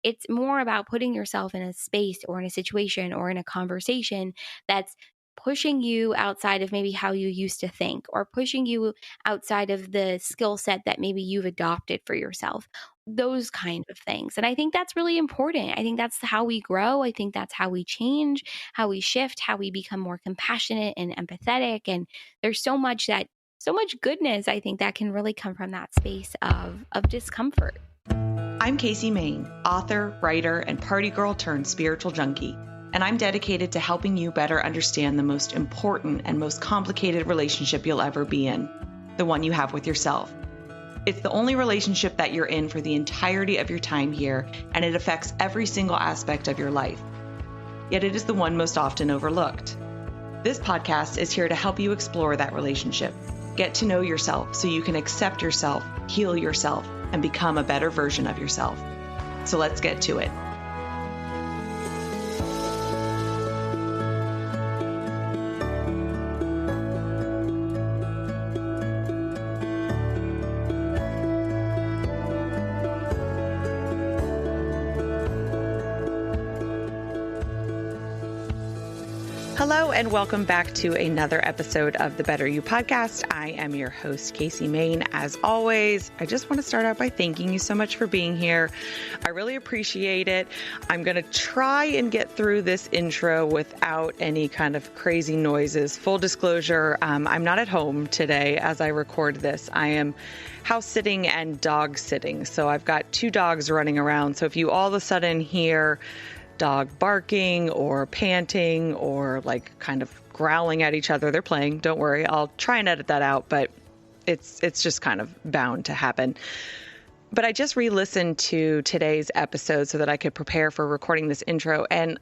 It's more about putting yourself in a space or in a situation or in a conversation that's pushing you outside of maybe how you used to think, or pushing you outside of the skill set that maybe you've adopted for yourself. Those kind of things. And I think that's really important. I think that's how we grow. I think that's how we change, how we shift, how we become more compassionate and empathetic. And there's so much goodness, I think, that can really come from that space of discomfort. I'm Casey Main, author, writer, and party girl turned spiritual junkie, and I'm dedicated to helping you better understand the most important and most complicated relationship you'll ever be in, the one you have with yourself. It's the only relationship that you're in for the entirety of your time here, and it affects every single aspect of your life. Yet it is the one most often overlooked. This podcast is here to help you explore that relationship, get to know yourself so you can accept yourself, heal yourself, and become a better version of yourself. So let's get to it. Hello, and welcome back to another episode of the Better You podcast. I am your host, Casey Main. As always, I just want to start out by thanking you so much for being here. I really appreciate it. I'm going to try and get through this intro without any kind of crazy noises. Full disclosure, I'm not at home today as I record this. I am house sitting and dog sitting. So I've got 2 dogs running around. So if you all of a sudden hear dog barking or panting or like kind of growling at each other, they're playing. Don't worry. I'll try and edit that out, but it's just kind of bound to happen. But I just re-listened to today's episode so that I could prepare for recording this intro, and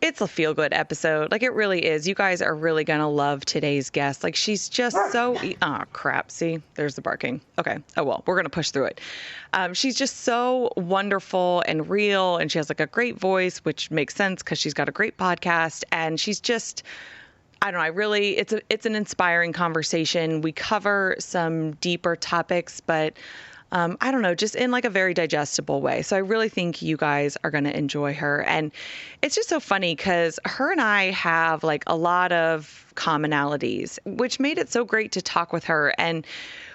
it's a feel-good episode. Like, it really is. You guys are really going to love today's guest. Like, she's just so... Oh, crap. See? There's the barking. Okay. Oh, well, we're going to push through it. She's just so wonderful and real, and she has, like, a great voice, which makes sense because she's got a great podcast, and she's just... I don't know. It's an inspiring conversation. We cover some deeper topics, but... I don't know, just in like a very digestible way. So I really think you guys are going to enjoy her. And it's just so funny because her and I have like a lot of commonalities, which made it so great to talk with her. And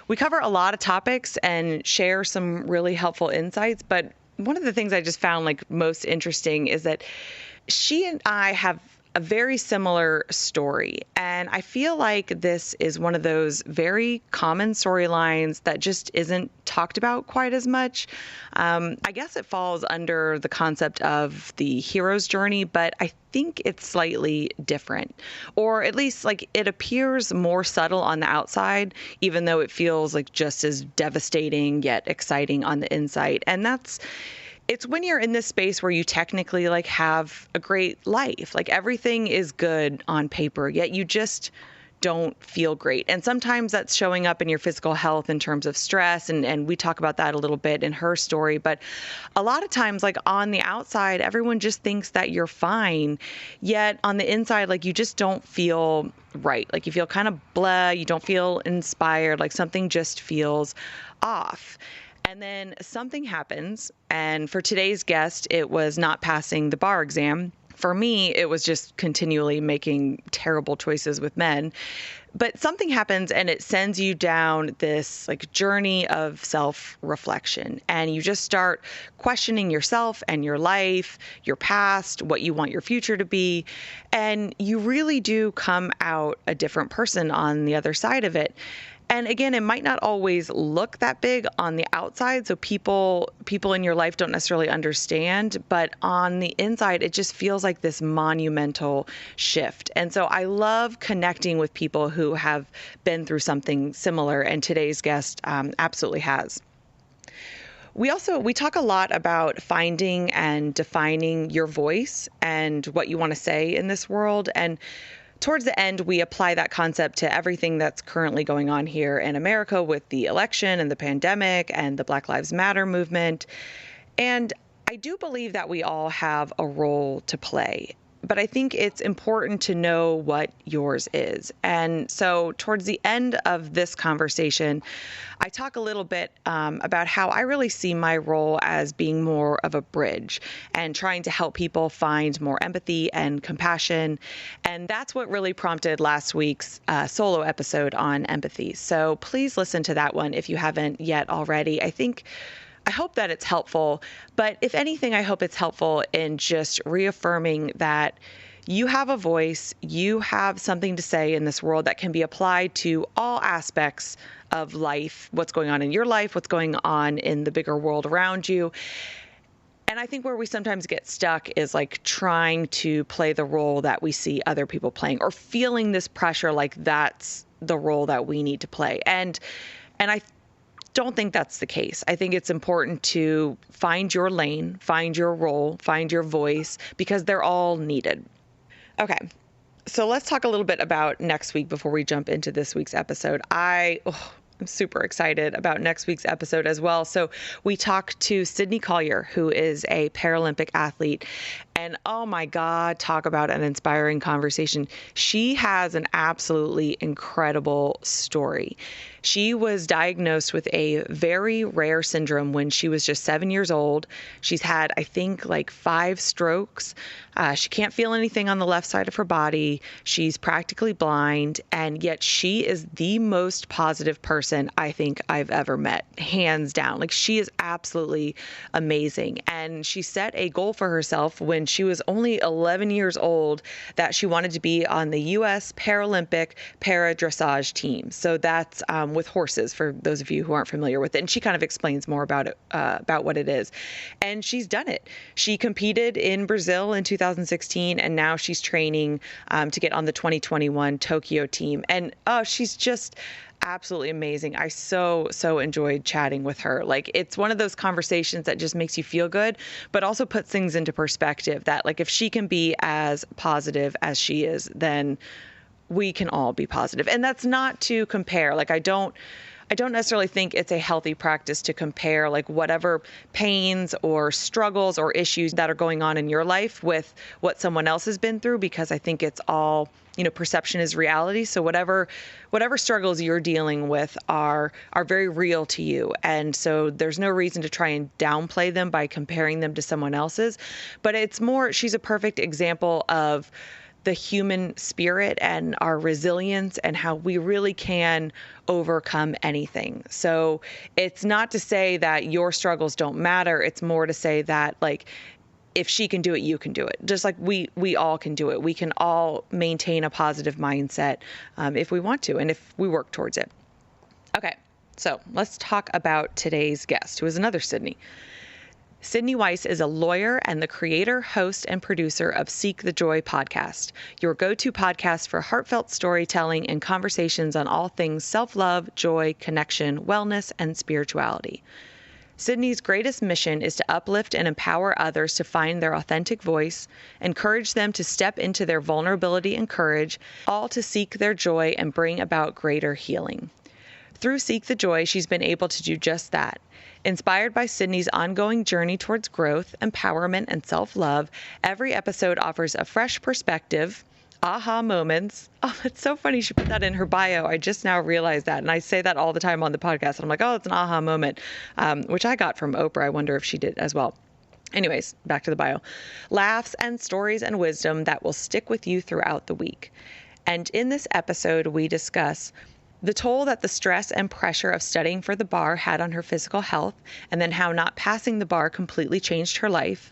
we cover a lot of topics and share some really helpful insights. But one of the things I just found like most interesting is that she and I have a very similar story. And I feel like this is one of those very common storylines that just isn't talked about quite as much. I guess it falls under the concept of the hero's journey, but I think it's slightly different, or at least like it appears more subtle on the outside, even though it feels like just as devastating yet exciting on the inside. And it's when you're in this space where you technically like have a great life, like everything is good on paper, yet you just don't feel great. And sometimes that's showing up in your physical health in terms of stress. And we talk about that a little bit in her story. But a lot of times, like on the outside, everyone just thinks that you're fine. Yet on the inside, like you just don't feel right. Like you feel kind of blah. You don't feel inspired. Like something just feels off. And then something happens, and for today's guest, it was not passing the bar exam. For me, it was just continually making terrible choices with men. But something happens and it sends you down this like journey of self-reflection, and you just start questioning yourself and your life, your past, what you want your future to be. And you really do come out a different person on the other side of it. And again, it might not always look that big on the outside, so people in your life don't necessarily understand, but on the inside, it just feels like this monumental shift. And so I love connecting with people who have been through something similar, and today's guest absolutely has. We talk a lot about finding and defining your voice and what you want to say in this world. And towards the end, we apply that concept to everything that's currently going on here in America with the election and the pandemic and the Black Lives Matter movement. And I do believe that we all have a role to play. but I think it's important to know what yours is. And so towards the end of this conversation, I talk a little bit about how I really see my role as being more of a bridge and trying to help people find more empathy and compassion. And that's what really prompted last week's solo episode on empathy. So please listen to that one if you haven't yet already. I hope that it's helpful, but if anything, I hope it's helpful in just reaffirming that you have a voice, you have something to say in this world that can be applied to all aspects of life, what's going on in your life, what's going on in the bigger world around you. And I think where we sometimes get stuck is like trying to play the role that we see other people playing, or feeling this pressure like that's the role that we need to play. And I don't think that's the case. I think it's important to find your lane, find your role, find your voice, because they're all needed. Okay, so let's talk a little bit about next week before we jump into this week's episode. I'm super excited about next week's episode as well. So we talked to Sydney Collier, who is a Paralympic athlete. And oh my God, talk about an inspiring conversation. She has an absolutely incredible story. She was diagnosed with a very rare syndrome when she was just 7 years old. She's had, I think, like 5 strokes. She can't feel anything on the left side of her body. She's practically blind, and yet she is the most positive person I think I've ever met, hands down. Like, she is absolutely amazing. And she set a goal for herself when she was only 11 years old that she wanted to be on the U.S. Paralympic para dressage team. So that's with horses, for those of you who aren't familiar with it. And she kind of explains more about it, about what it is. And she's done it. She competed in Brazil in 2016, and now she's training to get on the 2021 Tokyo team. And she's just absolutely amazing. I so enjoyed chatting with her. Like, it's one of those conversations that just makes you feel good, but also puts things into perspective that, like, if she can be as positive as she is, then we can all be positive. And that's not to compare. Like, I don't necessarily think it's a healthy practice to compare like whatever pains or struggles or issues that are going on in your life with what someone else has been through, because I think it's all, perception is reality. So whatever struggles you're dealing with are very real to you. And so there's no reason to try and downplay them by comparing them to someone else's. But it's more, she's a perfect example of the human spirit and our resilience and how we really can overcome anything. So it's not to say that your struggles don't matter. It's more to say that, like, if she can do it, you can do it. Just like we all can do it. We can all maintain a positive mindset if we want to and if we work towards it. Okay, so let's talk about today's guest, who is another Sydney. Sydney Weiss is a lawyer and the creator, host, and producer of Seek the Joy podcast, your go-to podcast for heartfelt storytelling and conversations on all things self-love, joy, connection, wellness, and spirituality. Sydney's greatest mission is to uplift and empower others to find their authentic voice, encourage them to step into their vulnerability and courage, all to seek their joy and bring about greater healing. Through Seek the Joy, she's been able to do just that. Inspired by Sydney's ongoing journey towards growth, empowerment, and self-love, every episode offers a fresh perspective, aha moments. Oh, it's so funny she put that in her bio. I just now realized that. And I say that all the time on the podcast. And I'm like, oh, it's an aha moment, which I got from Oprah. I wonder if she did as well. Anyways, back to the bio. Laughs and stories and wisdom that will stick with you throughout the week. And in this episode, we discuss the toll that the stress and pressure of studying for the bar had on her physical health, and then how not passing the bar completely changed her life.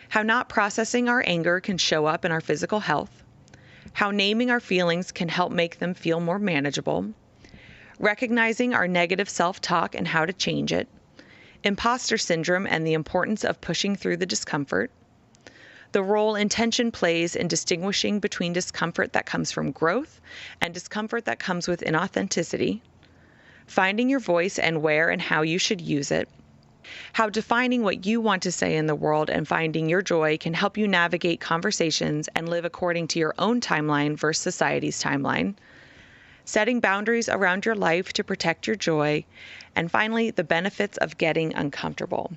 How not processing our anger can show up in our physical health. How naming our feelings can help make them feel more manageable. Recognizing our negative self-talk and how to change it. Imposter syndrome and the importance of pushing through the discomfort. The role intention plays in distinguishing between discomfort that comes from growth and discomfort that comes with inauthenticity. Finding your voice and where and how you should use it. How defining what you want to say in the world and finding your joy can help you navigate conversations and live according to your own timeline versus society's timeline. Setting boundaries around your life to protect your joy. And finally, the benefits of getting uncomfortable.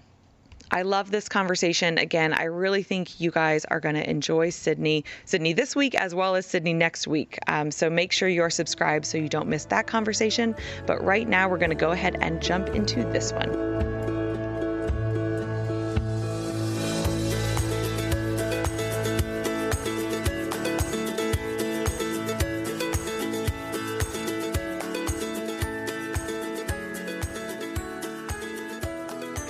I love this conversation. Again, I really think you guys are going to enjoy Sydney this week as well as Sydney next week. So make sure you're subscribed so you don't miss that conversation. But right now, we're going to go ahead and jump into this one.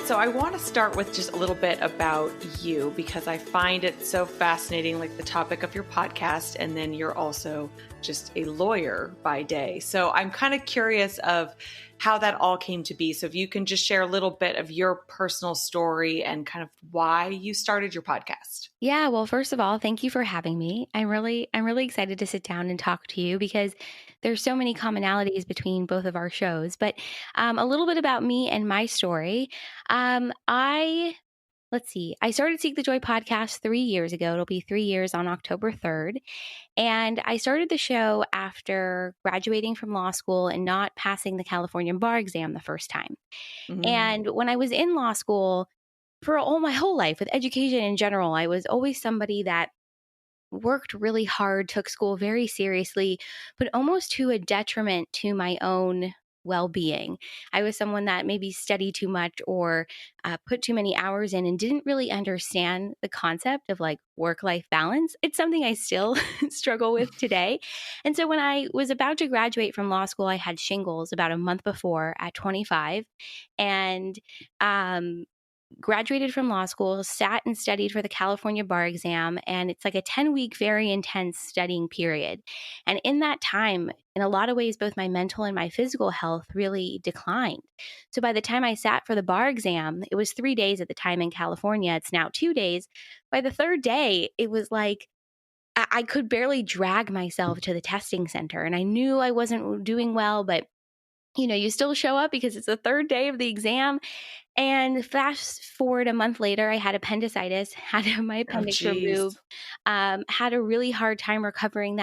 So I want to start with just a little bit about you because I find it so fascinating, like the topic of your podcast, and then you're also just a lawyer by day. So I'm kind of curious of how that all came to be. So if you can just share a little bit of your personal story and kind of why you started your podcast. Yeah, well, first of all, thank you for having me. I'm really excited to sit down and talk to you because there's so many commonalities between both of our shows. But a little bit about me and my story. I Let's see. I started Seek the Joy podcast 3 years ago. It'll be 3 years on October 3rd. And I started the show after graduating from law school and not passing the California bar exam the first time. Mm. And when I was in law school, for all my whole life with education in general, I was always somebody that worked really hard, took school very seriously, but almost to a detriment to my own well being. I was someone that maybe studied too much or put too many hours in and didn't really understand the concept of like work life balance. It's something I still struggle with today. And so when I was about to graduate from law school, I had shingles about a month before at 25. And um, graduated from law school, sat and studied for the California bar exam, and it's like a 10-week, very intense studying period. And in that time, in a lot of ways, both my mental and my physical health really declined. So by the time I sat for the bar exam, it was 3 days at the time in California. It's now 2 days. By the third day, it was like I could barely drag myself to the testing center. And I knew I wasn't doing well, but you still show up because it's the third day of the exam. And fast forward a month later, I had appendicitis, had to have my Oh, appendix removed, geez. had a really hard time recovering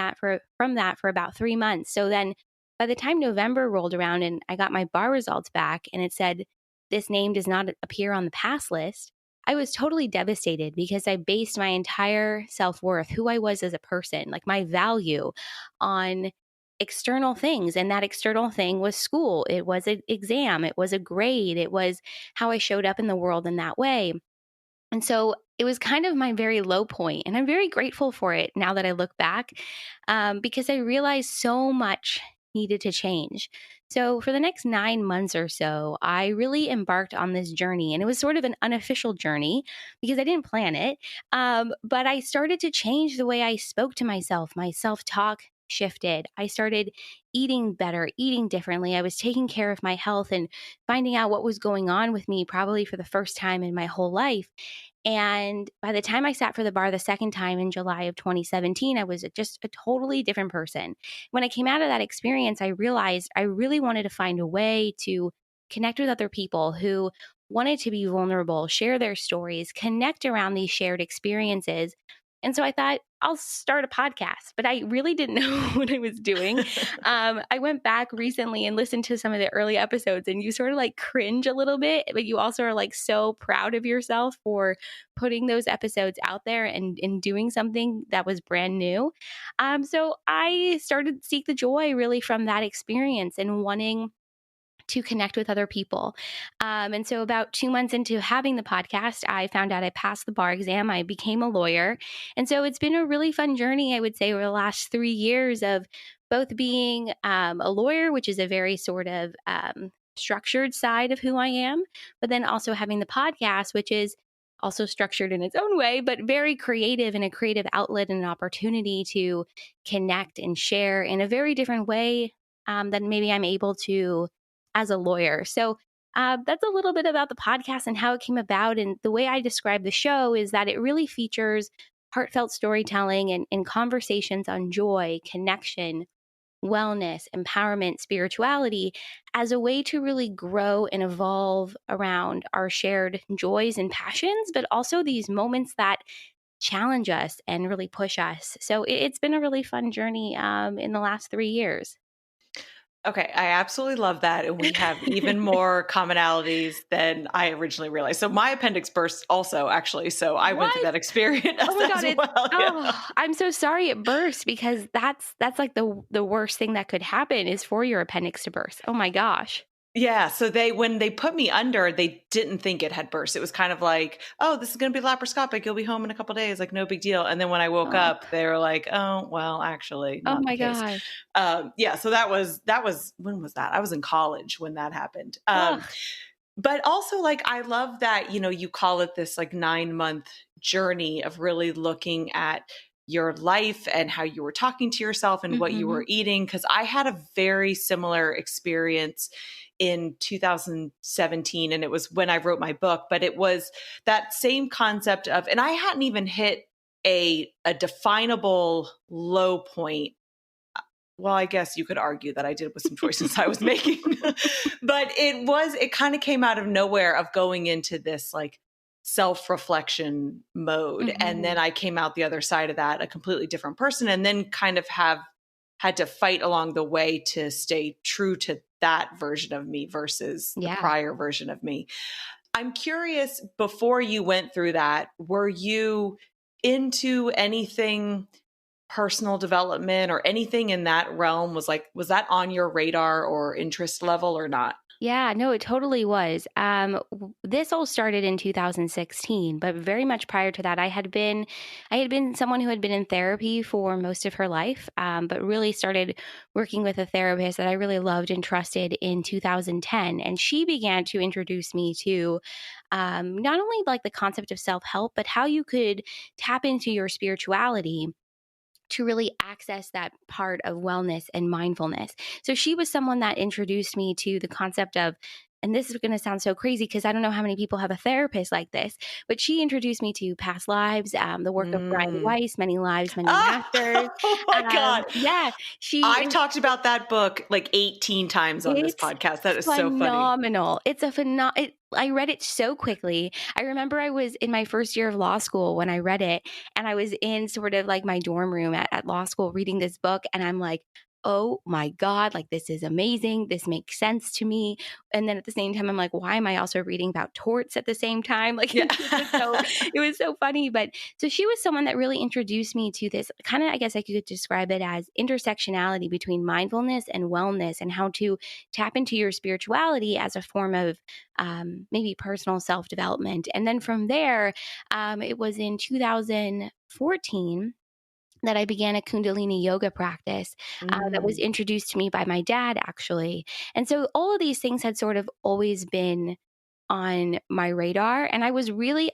from that for about 3 months. So then by the time November rolled around and I got my bar results back and it said, this name does not appear on the pass list, I was totally devastated because I based my entire self worth, who I was as a person, like my value, on external things. And that external thing was school. It was an exam. It was a grade. It was how I showed up in the world in that way. And so it was kind of my very low point, and I'm very grateful for it now that I look back, because I realized so much needed to change. So for the next 9 months or so, I really embarked on this journey, and it was sort of an unofficial journey because I didn't plan it. But I started to change the way I spoke to myself. My self-talk shifted. I started eating better, eating differently. I was taking care of my health and finding out what was going on with me probably for the first time in my whole life. And by the time I sat for the bar the second time in July of 2017, I was just a totally different person. When I came out of that experience, I realized I really wanted to find a way to connect with other people who wanted to be vulnerable, share their stories, connect around these shared experiences. And so I thought, I'll start a podcast, but I really didn't know what I was doing. I went back recently and listened to some of the early episodes, and you sort of like cringe a little bit, but you also are like so proud of yourself for putting those episodes out there and doing something that was brand new. So I started Seek the Joy really from that experience and wanting to connect with other people. And so, about 2 months into having the podcast, I found out I passed the bar exam. I became a lawyer. And so, it's been a really fun journey, I would say, over the last 3 years of both being a lawyer, which is a very sort of structured side of who I am, but then also having the podcast, which is also structured in its own way, but very creative and a creative outlet and an opportunity to connect and share in a very different way than maybe I'm able to as a lawyer. So that's a little bit about the podcast and how it came about. And the way I describe the show is that it really features heartfelt storytelling and conversations on joy, connection, wellness, empowerment, spirituality as a way to really grow and evolve around our shared joys and passions, but also these moments that challenge us and really push us. So it's been a really fun journey in the last 3 years. Okay, I absolutely love that, and we have even more commonalities than I originally realized. So my appendix burst also, actually, so I went through What? that experience Oh my as god, it's well. Yeah. oh, I'm so sorry it burst because that's like the worst thing that could happen is for your appendix to burst. Oh my gosh. Yeah, so when they put me under, they didn't think it had burst. It was kind of like, "Oh, this is gonna be laparoscopic. You'll be home in a couple days, like, no big deal." And then when I woke Oh. up, they were like, "Oh, well, actually, Oh not the my case." gosh. Yeah, so that was when was that? I was in college when that happened. Ugh. But also, like, I love that, you call it this, like, 9-month journey of really looking at your life and how you were talking to yourself and what you were Mhm. eating. Because I had a very similar experience in 2017, and it was when I wrote my book, but it was that same concept of, and I hadn't even hit a definable low point. Well, I guess you could argue that I did with some choices I was making, but it kind of came out of nowhere of going into this like self reflection mode. And then Mhm. I came out the other side of that a completely different person, and then kind of have had to fight along the way to stay true to that version of me versus the Yeah. prior version of me. I'm curious, before you went through that, were you into anything personal development or anything in that realm? Was that on your radar or interest level or not? Yeah, no, it totally was. This all started in 2016, but very much prior to that, I had been someone who had been in therapy for most of her life, but really started working with a therapist that I really loved and trusted in 2010, and she began to introduce me to not only like the concept of self help, but how you could tap into your spirituality to really access that part of wellness and mindfulness. So she was someone that introduced me to the concept of, and this is going to sound so crazy because I don't know how many people have a therapist like this, but she introduced me to past lives, the work of Brian Mm. Weiss, Many Lives, Many Ah, Masters. oh my God. Yeah, I've talked about that book like 18 times on this it's podcast. That is so funny. phenomenal. It's a I read it so quickly. I remember I was in my first year of law school when I read it, and I was in sort of like my dorm room at law school reading this book, and I'm like, "Oh my god, like this is amazing. This makes sense to me." And then at the same time, I'm like, "Why am I also reading about torts at the same time?" Like Yeah. it was so funny, but so she was someone that really introduced me to this kind of, I guess I could describe it as intersectionality between mindfulness and wellness and how to tap into your spirituality as a form of maybe personal self development. And then from there, it was in 2014 that I began a Kundalini yoga practice that was Mm. introduced to me by my dad, actually. And so all of these things had sort of always been on my radar. And I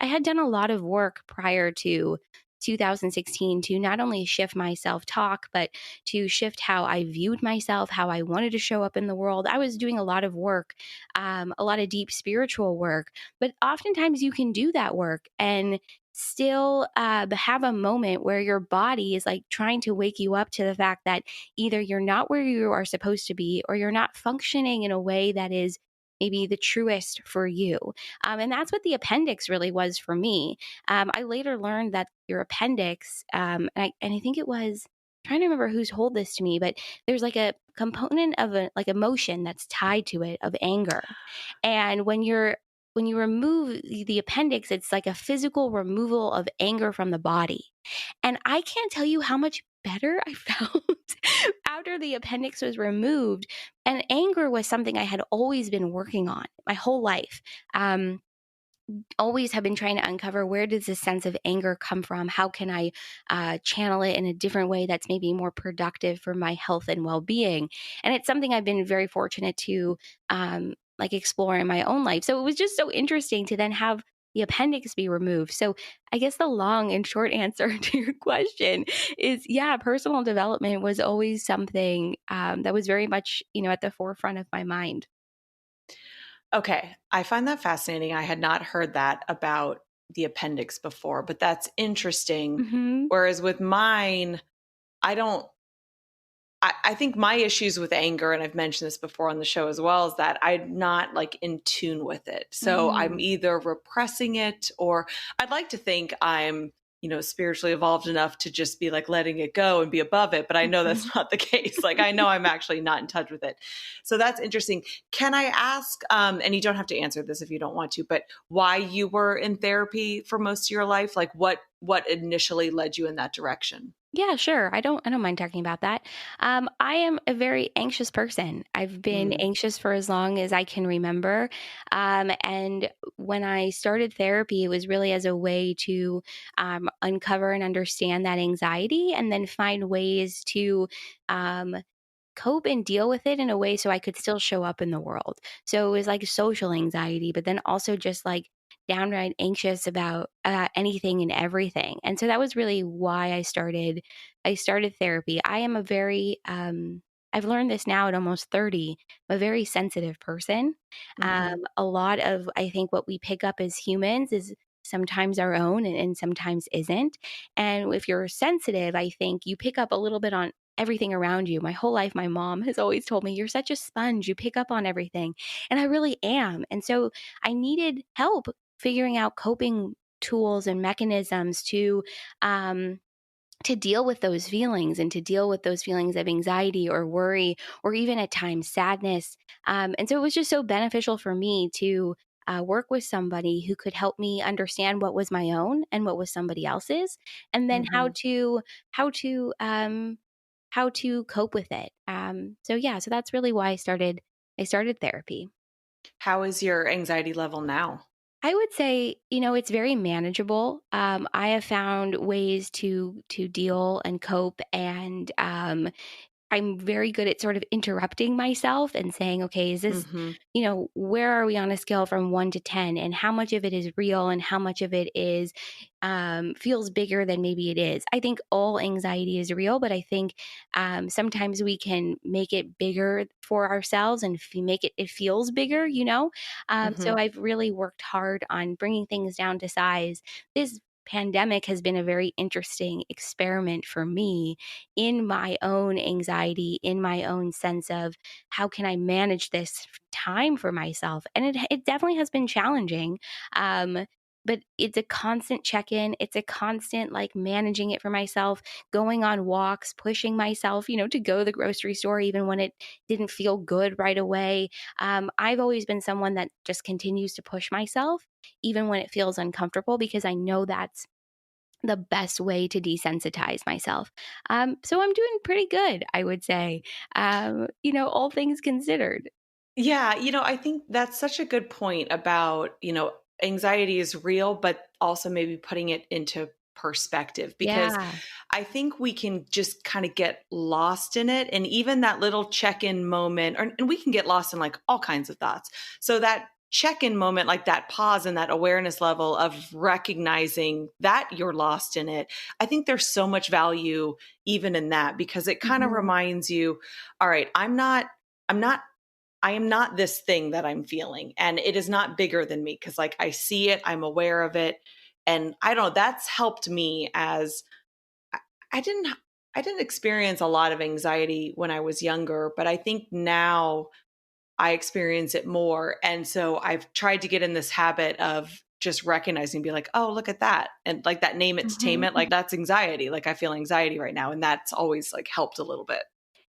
had done a lot of work prior to 2016 to not only shift my self talk, but to shift how I viewed myself, how I wanted to show up in the world. I was doing a lot of work, a lot of deep spiritual work, but oftentimes you can do that work and still have a moment where your body is like trying to wake you up to the fact that either you're not where you are supposed to be or you're not functioning in a way that is maybe the truest for you. And that's what the appendix really was for me. I later learned that your appendix, and I think it was, I'm trying to remember who's told this to me, but there's like a component of a like emotion that's tied to it of anger. And when you remove the appendix, it's like a physical removal of anger from the body. And I can't tell you how much better I felt after the appendix was removed. And anger was something I had always been working on my whole life. Always have been trying to uncover where does this sense of anger come from? How can I channel it in a different way that's maybe more productive for my health and well-being? And it's something I've been very fortunate to like explore in my own life. So it was just so interesting to then have the appendix be removed. So I guess the long and short answer to your question is, yeah, personal development was always something that was very much, at the forefront of my mind. Okay, I find that fascinating. I had not heard that about the appendix before, but that's interesting. Hmm. Whereas with mine, I don't I think my issues with anger, and I've mentioned this before on the show as well, is that I'm not like in tune with it. So I'm Hmm. either repressing it, or I'd like to think I'm spiritually evolved enough to just be like letting it go and be above it. But I know Mhm. that's not the case. Like, I know I'm actually not in touch with it. So that's interesting. Can I ask, and you don't have to answer this if you don't want to, but why you were in therapy for most of your life? Like what initially led you in that direction? Yeah, sure. I don't mind talking about that. I am a very anxious person. I've been Mm, anxious for as long as I can remember. And when I started therapy, it was really as a way to uncover and understand that anxiety and then find ways to um, cope and deal with it in a way so I could still show up in the world. So it was like social anxiety, but then also just like downright anxious about anything and everything. And so that was really why I started therapy. I am a very I've learned this now at almost 30. I'm a very sensitive person. mhm, A lot of I think what we pick up as humans is sometimes our own and sometimes isn't. And if you're sensitive, I think you pick up a little bit on everything around you. My whole life, my mom has always told me, "You're such a sponge. You pick up on everything." And I really am. And so I needed help figuring out coping tools and mechanisms um, to deal with those feelings and to deal with those feelings of anxiety or worry or even at times sadness. And so it was just so beneficial for me to work with somebody who could help me understand what was my own and what was somebody else's, and then mhm. how to how to cope with it. So yeah, so that's really why I started therapy. How is your anxiety level now? I would say, it's very manageable. I have found ways to deal and cope, and I'm very good at sort of interrupting myself and saying, okay, is this, Mhm, where are we on a scale from 1 to 10? And how much of it is real and how much of it is feels bigger than maybe it is? I think all anxiety is real, but I think sometimes we can make it bigger for ourselves and make it feels bigger. So mhm. I've really worked hard on bringing things down to size. This pandemic has been a very interesting experiment for me in my own anxiety, in my own sense of how can I manage this time for myself? And it definitely has been challenging. Um, but it's a constant check in. It's a constant like managing it for myself, going on walks, pushing myself, to go to the grocery store, even when it didn't feel good right away. I've always been someone that just continues to push myself, even when it feels uncomfortable, because I know that's the best way to desensitize myself. So I'm doing pretty good, I would say, all things considered. Yeah, I think that's such a good point about, anxiety is real, but also maybe putting it into perspective because Yeah. I think we can just kind of get lost in it. And even that little check in moment, and we can get lost in like all kinds of thoughts. So that check in moment, like that pause and that awareness level of recognizing that you're lost in it, I think there's so much value even in that because it kind of Mhm. reminds you, all right, I'm not I am not this thing that I'm feeling and it is not bigger than me because like I see it, I'm aware of it. And I don't know, that's helped me as I, I didn't I didn't experience a lot of anxiety when I was younger, but I think now I experience it more. And so I've tried to get in this habit of just recognizing, be like, oh, look at that. And like that name it to tame it, Mhm. like that's anxiety. Like I feel anxiety right now. And that's always like helped a little bit.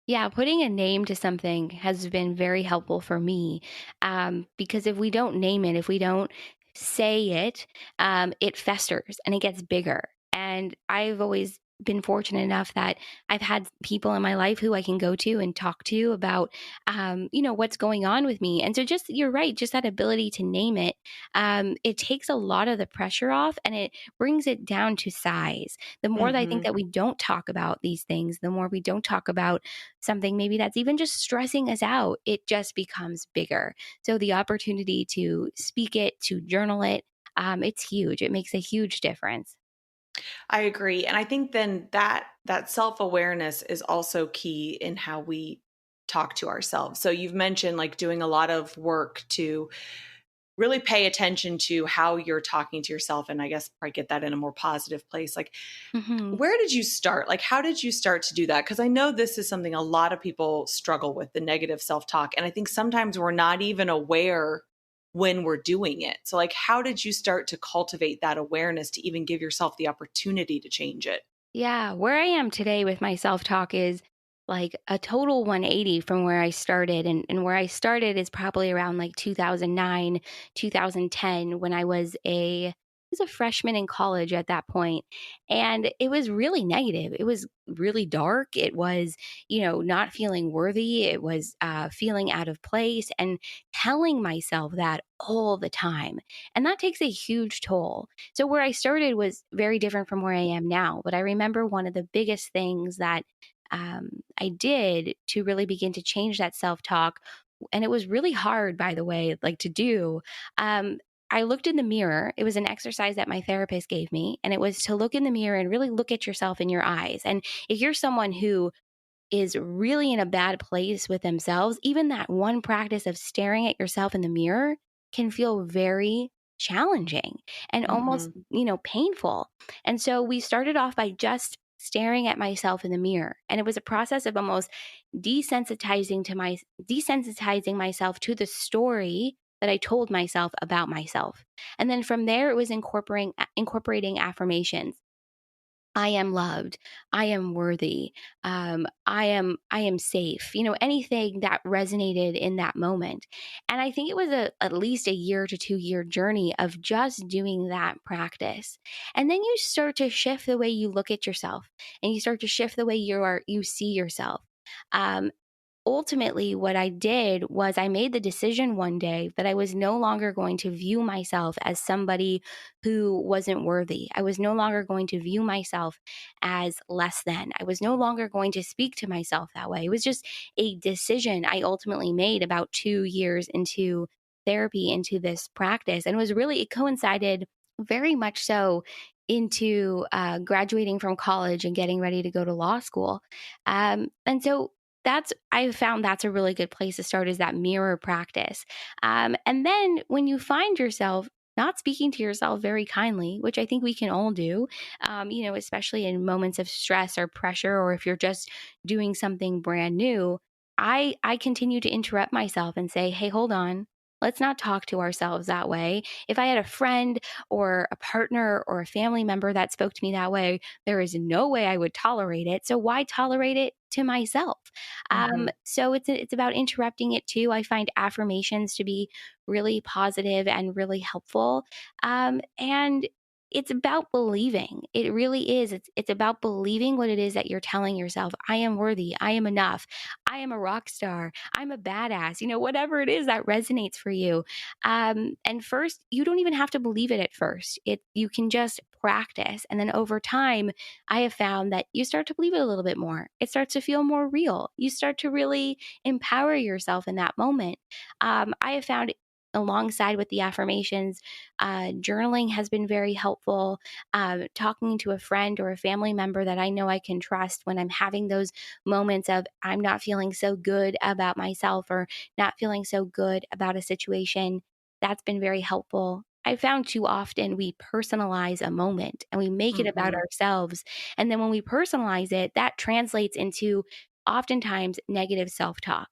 Yeah, putting a name to something has been very helpful for me, because if we don't name it, if we don't say it, it festers and it gets bigger. And I've always been fortunate enough that I've had people in my life who I can go to and talk to about, what's going on with me. And so, just you're right, just that ability to name it, it takes a lot of the pressure off and it brings it down to size. The more that I think Hmm. that we don't talk about these things, the more we don't talk about something maybe that's even just stressing us out, it just becomes bigger. So the opportunity to speak it, to journal it, it's huge. It makes a huge difference. I agree. And I think then that self-awareness is also key in how we talk to ourselves. So you've mentioned like doing a lot of work to really pay attention to how you're talking to yourself and I guess probably get that in a more positive place. Like Hmm. where did you start? Like how did you start to do that? Cuz I know this is something a lot of people struggle with, the negative self-talk, and I think sometimes we're not even aware when we're doing it. So like, how did you start to cultivate that awareness to even give yourself the opportunity to change it? Yeah, where I am today with my self-talk is like a total 180 from where I started. And where I started is probably around like 2009, 2010 when I was a freshman in college at that point. And it was really negative. It was really dark. It was, not feeling worthy. It was feeling out of place and telling myself that all the time. And that takes a huge toll. So where I started was very different from where I am now. But I remember one of the biggest things that I did to really begin to change that self talk, and it was really hard, by the way, like to do. Um, I looked in the mirror. It was an exercise that my therapist gave me, and it was to look in the mirror and really look at yourself in your eyes. And if you're someone who is really in a bad place with themselves, even that one practice of staring at yourself in the mirror can feel very challenging and almost, Hmm. painful. And so we started off by just staring at myself in the mirror. And it was a process of almost desensitizing myself to the story that I told myself about myself. And then from there it was incorporating affirmations. I am loved. I am worthy. I am safe. Anything that resonated in that moment. And I think it was at least a year to 2 year journey of just doing that practice. And then you start to shift the way you look at yourself, and you start to shift the way you see yourself. Um, Ultimately, what I did was I made the decision one day that I was no longer going to view myself as somebody who wasn't worthy. I was no longer going to view myself as less than. I was no longer going to speak to myself that way. It was just a decision I ultimately made about 2 years into therapy, into this practice. And it coincided very much so into graduating from college and getting ready to go to law school. And so I found that's a really good place to start, is that mirror practice. And then when you find yourself not speaking to yourself very kindly, which I think we can all do, especially in moments of stress or pressure, or if you're just doing something brand new, I continue to interrupt myself and say, hey, hold on. Let's not talk to ourselves that way. If I had a friend or a partner or a family member that spoke to me that way, there is no way I would tolerate it. So why tolerate it to myself? Hmm. So it's about interrupting it too. I find affirmations to be really positive and really helpful. And it's about believing. It really is. It's about believing what it is that you're telling yourself. I am worthy. I am enough. I am a rock star. I'm a badass. Whatever it is that resonates for you. And first, you don't even have to believe it at first. You can just practice, and then over time, I have found that you start to believe it a little bit more. It starts to feel more real. You start to really empower yourself in that moment. I have found, alongside with the affirmations, journaling has been very helpful. Talking to a friend or a family member that I know I can trust when I'm having those moments of I'm not feeling so good about myself or not feeling so good about a situation. That's been very helpful. I found too often we personalize a moment and we make it about Hmm. ourselves. And then when we personalize it, that translates into oftentimes negative self talk.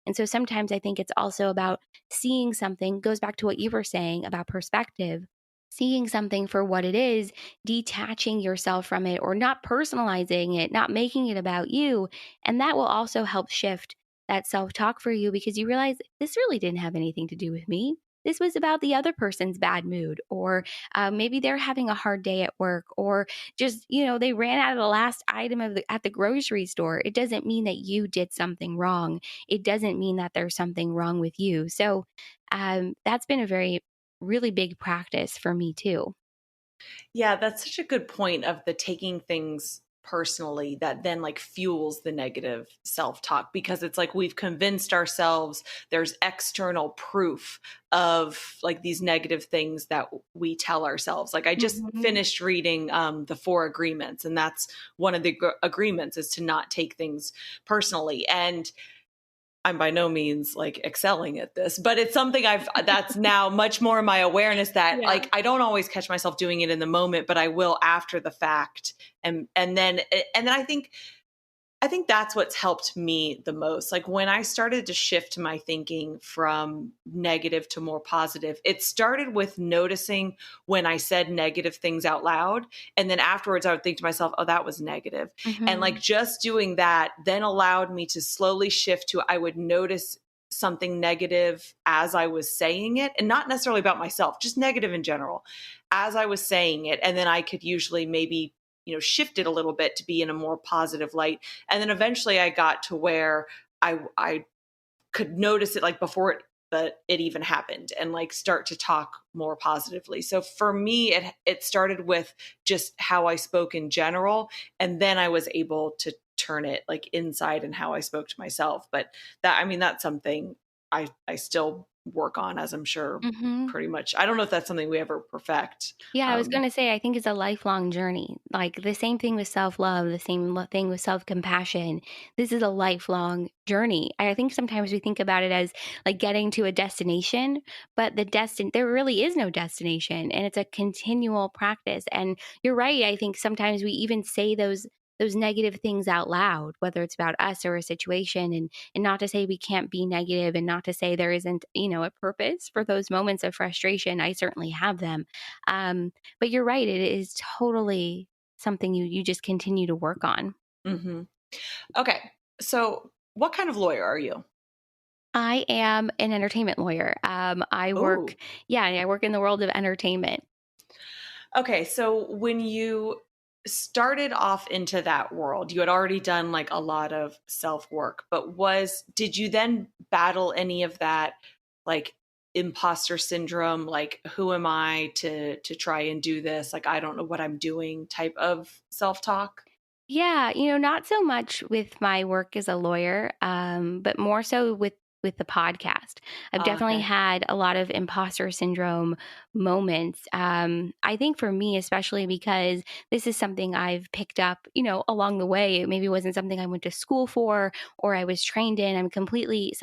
And so sometimes I think it's also about seeing something, goes back to what you were saying about perspective, seeing something for what it is, detaching yourself from it, or not personalizing it, not making it about you. And that will also help shift that self talk for you, because you realize this really didn't have anything to do with me. This was about the other person's bad mood, or maybe they're having a hard day at work, or just they ran out of the last item at the grocery store. It doesn't mean that you did something wrong. It doesn't mean that there's something wrong with you. So that's been a very really big practice for me too. Yeah, that's such a good point of the taking things personally that then like fuels the negative self-talk, because it's like we've convinced ourselves there's external proof of like these negative things that we tell ourselves. Like I just Mhm. finished reading the Four Agreements, and that's one of the agreements is to not take things personally. And I'm by no means like excelling at this, but it's something that's now much more in my awareness that Yeah. like I don't always catch myself doing it in the moment, but I will after the fact. And then I think I think that's what's helped me the most. Like when I started to shift my thinking from negative to more positive, it started with noticing when I said negative things out loud. And then afterwards, I would think to myself, oh, that was negative. And like Mhm. just doing that then allowed me to slowly shift to, I would notice something negative as I was saying it, and not necessarily about myself, just negative in general as I was saying it. And then I could usually maybe, shift it a little bit to be in a more positive light. And then eventually I got to where I could notice it like before it even happened, and like start to talk more positively. So for me, it started with just how I spoke in general. And then I was able to turn it like inside and how I spoke to myself. But that's something I still work on, as I'm sure Mhm. pretty much. I don't know if that's something we ever perfect. Yeah, I was gonna say, I think it's a lifelong journey. Like the same thing with self-love, the same thing with self-compassion. This is a lifelong journey. I think sometimes we think about it as like getting to a destination, but there really is no destination, and it's a continual practice. And you're right. I think sometimes we even say those negative things out loud, whether it's about us or a situation, and not to say we can't be negative, and not to say there isn't, a purpose for those moments of frustration. I certainly have them. But you're right, it is totally something you just continue to work on. Hmm. Okay. So what kind of lawyer are you? I am an entertainment lawyer. Oh, I work in the world of entertainment. okay. So when you started off into that world, you had already done like a lot of self work, but did you then battle any of that like imposter syndrome, like who am I to try and do this? Like I don't know what I'm doing type of self talk? Yeah, not so much with my work as a lawyer, but more so with the podcast. I've definitely Okay. had a lot of imposter syndrome moments. I think for me, especially because this is something I've picked up, along the way. It maybe wasn't something I went to school for or I was trained in. I'm completely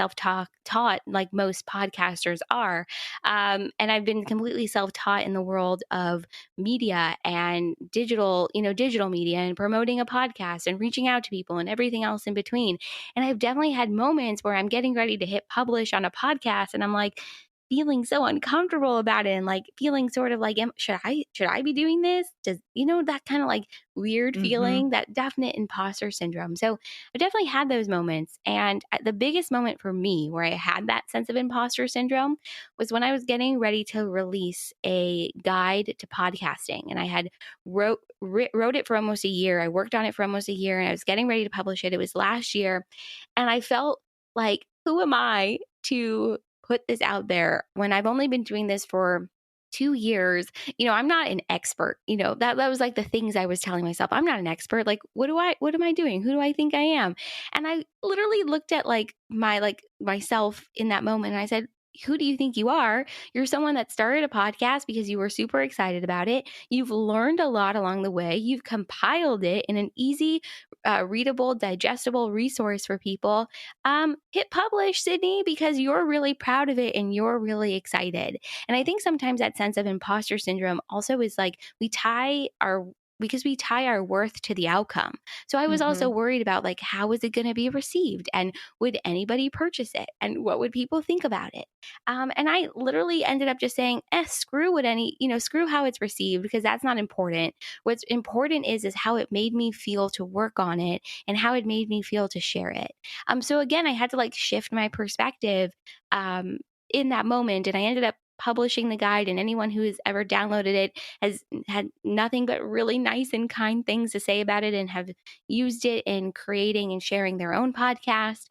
taught, like most podcasters are, and I've been completely self taught in the world of media and digital media and promoting a podcast and reaching out to people and everything else in between. And I've definitely had moments where I'm getting ready to hit publish on a podcast and I'm like feeling so uncomfortable about it, and like feeling sort of like should I be doing this? Does that kind of like weird Mm-hmm. feeling, that definite imposter syndrome. So I definitely had those moments, and the biggest moment for me where I had that sense of imposter syndrome was when I was getting ready to release a guide to podcasting, and I had wrote it for almost a year. I worked on it for almost a year, and I was getting ready to publish it. It was last year, and I felt like, who am I to put this out there when I've only been doing this for 2 years? I'm not an expert. That was like the things I was telling myself. I'm not an expert. Like, what am I doing? Who do I think I am? And I literally looked at like myself in that moment, and I said, who do you think you are? You're someone that started a podcast because you were super excited about it. You've learned a lot along the way. You've compiled it in an easy, readable, digestible resource for people. Hit publish, Sydney, because you're really proud of it and you're really excited. And I think sometimes that sense of imposter syndrome also is like we tie our worth to the outcome. So I was also Mm-hmm. worried about like, how is it going to be received, and would anybody purchase it, and what would people think about it? And I literally ended up just saying, screw screw how it's received, because that's not important. What's important is how it made me feel to work on it, and how it made me feel to share it. So again, I had to like shift my perspective um, in that moment, and I ended up publishing the guide, and anyone who has ever downloaded it has had nothing but really nice and kind things to say about it, and have used it in creating and sharing their own podcast.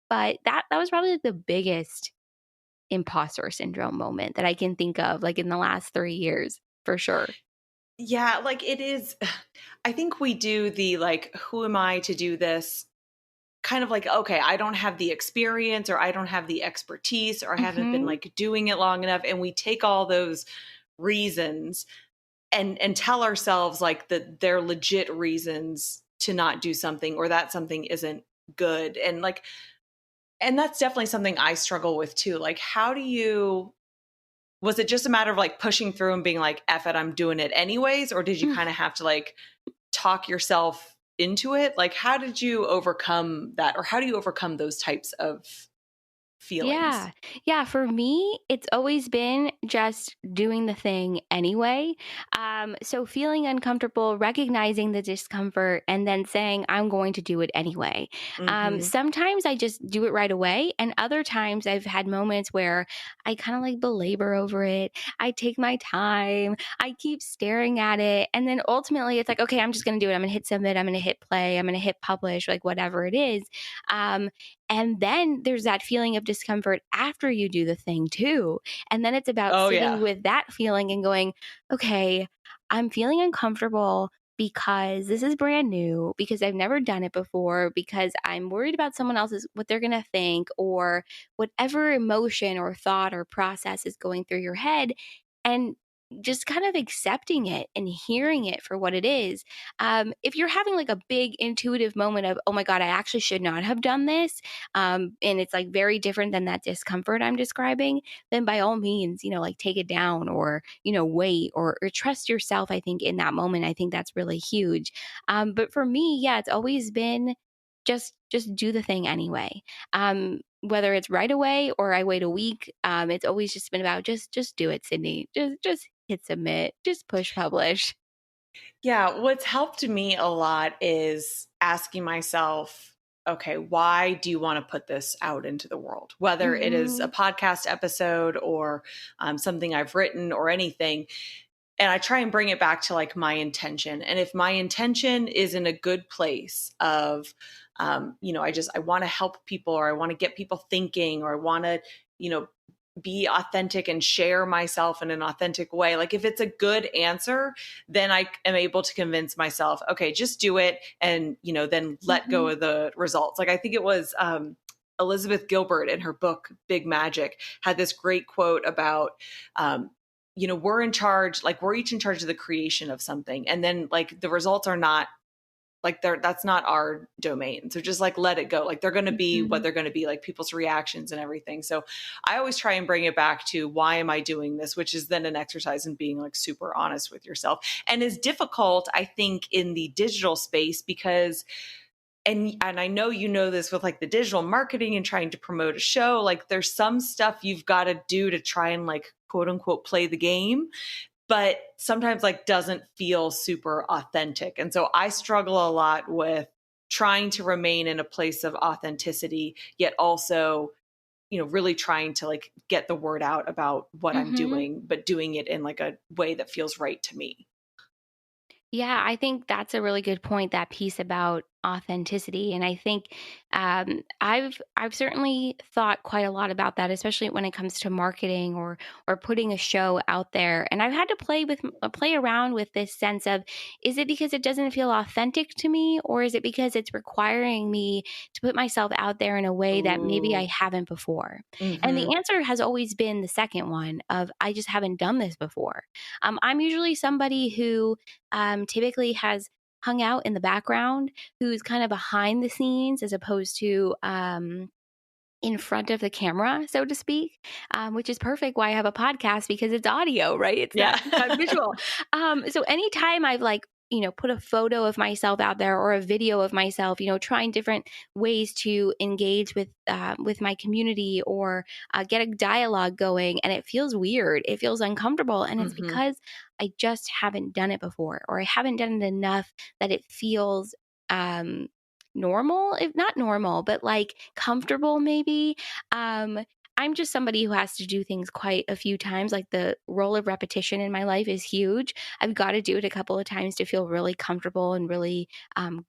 But that was probably like the biggest imposter syndrome moment that I can think of, like in the last 3 years, for sure. Yeah, like it is. I think we do the like, who am I to do this? Kind of like, okay, I don't have the experience, or I don't have the expertise, or I haven't been Hmm. like doing it long enough. And we take all those reasons and tell ourselves like that they're legit reasons to not do something, or that something isn't good. And that's definitely something I struggle with too. Like, was it just a matter of like pushing through and being like, F it, I'm doing it anyways? Or did you kind of have to like talk yourself into it? Like, how did you overcome that? Or how do you overcome those types of feelings? Yeah. Yeah. For me, it's always been just doing the thing anyway. So feeling uncomfortable, recognizing the discomfort, and then saying, I'm going to do it anyway. Mm-hmm. Sometimes I just do it right away. And other times I've had moments where I kind of like belabor over it. I take my time. I keep staring at it. And then ultimately it's like, okay, I'm just going to do it. I'm going to hit submit. I'm going to hit play. I'm going to hit publish, like whatever it is. Um, and then there's that feeling of discomfort after you do the thing too. And then it's about Oh, sitting yeah. with that feeling and going, okay, I'm feeling uncomfortable because this is brand new, because I've never done it before, because I'm worried about someone else's, what they're going to think, or whatever emotion or thought or process is going through your head. And just kind of accepting it and hearing it for what it is. If you're having like a big intuitive moment of, oh my God, I actually should not have done this, and it's like very different than that discomfort I'm describing, then by all means, like take it down, or, wait, or trust yourself. I think in that moment, I think that's really huge. But for me, yeah, it's always been just do the thing anyway. Whether it's right away or I wait a week, it's always just been about just do it, Sydney. Just hit submit, just push publish. Yeah, what's helped me a lot is asking myself, okay, why do you want to put this out into the world? Whether it is a Mhm. podcast episode or something I've written or anything. And I try and bring it back to like my intention. And if my intention is in a good place of, I want to help people, or I want to get people thinking, or I want to, you know, be authentic and share myself in an authentic way. Like if it's a good answer, then I am able to convince myself, okay, just do it. And, then let go Mhm. of the results. Like I think it was, Elizabeth Gilbert in her book, Big Magic, had this great quote about, we're in charge, like we're each in charge of the creation of something. And then like the results are not like that's not our domain. So just like let it go. Like they're going to be what Mhm. they're going to be, like people's reactions and everything. So I always try and bring it back to why am I doing this, which is then an exercise in being like super honest with yourself, and is difficult, I think, in the digital space because and I know you know this with like the digital marketing and trying to promote a show, like there's some stuff you've got to do to try and like quote unquote play the game, but sometimes like doesn't feel super authentic. And so I struggle a lot with trying to remain in a place of authenticity, yet also, really trying to like get the word out about what I'm Mhm. doing, but doing it in like a way that feels right to me. Yeah, I think that's a really good point, that piece about authenticity. And I think I've certainly thought quite a lot about that, especially when it comes to marketing or putting a show out there. And I've had to play around with this sense of, is it because it doesn't feel authentic to me, or is it because it's requiring me to put myself out there in a way that maybe I Ooh. haven't before? And Mm-hmm. the answer has always been the second one of, I just haven't done this before. I'm usually somebody who typically has hung out in the background, who's kind of behind the scenes as opposed to in front of the camera, so to speak, which is perfect why I have a podcast, because it's audio, right? Yeah. It's not visual. So anytime I've like, put a photo of myself out there or a video of myself, trying different ways to engage with my community, or get a dialogue going, and it feels weird, it feels uncomfortable, and it's Mm-hmm. because I just haven't done it before, or I haven't done it enough that it feels um normal, if not normal, but like comfortable maybe. um I'm just somebody who has to do things quite a few times. Like the role of repetition in my life is huge. I've got to do it a couple of times to feel really comfortable and really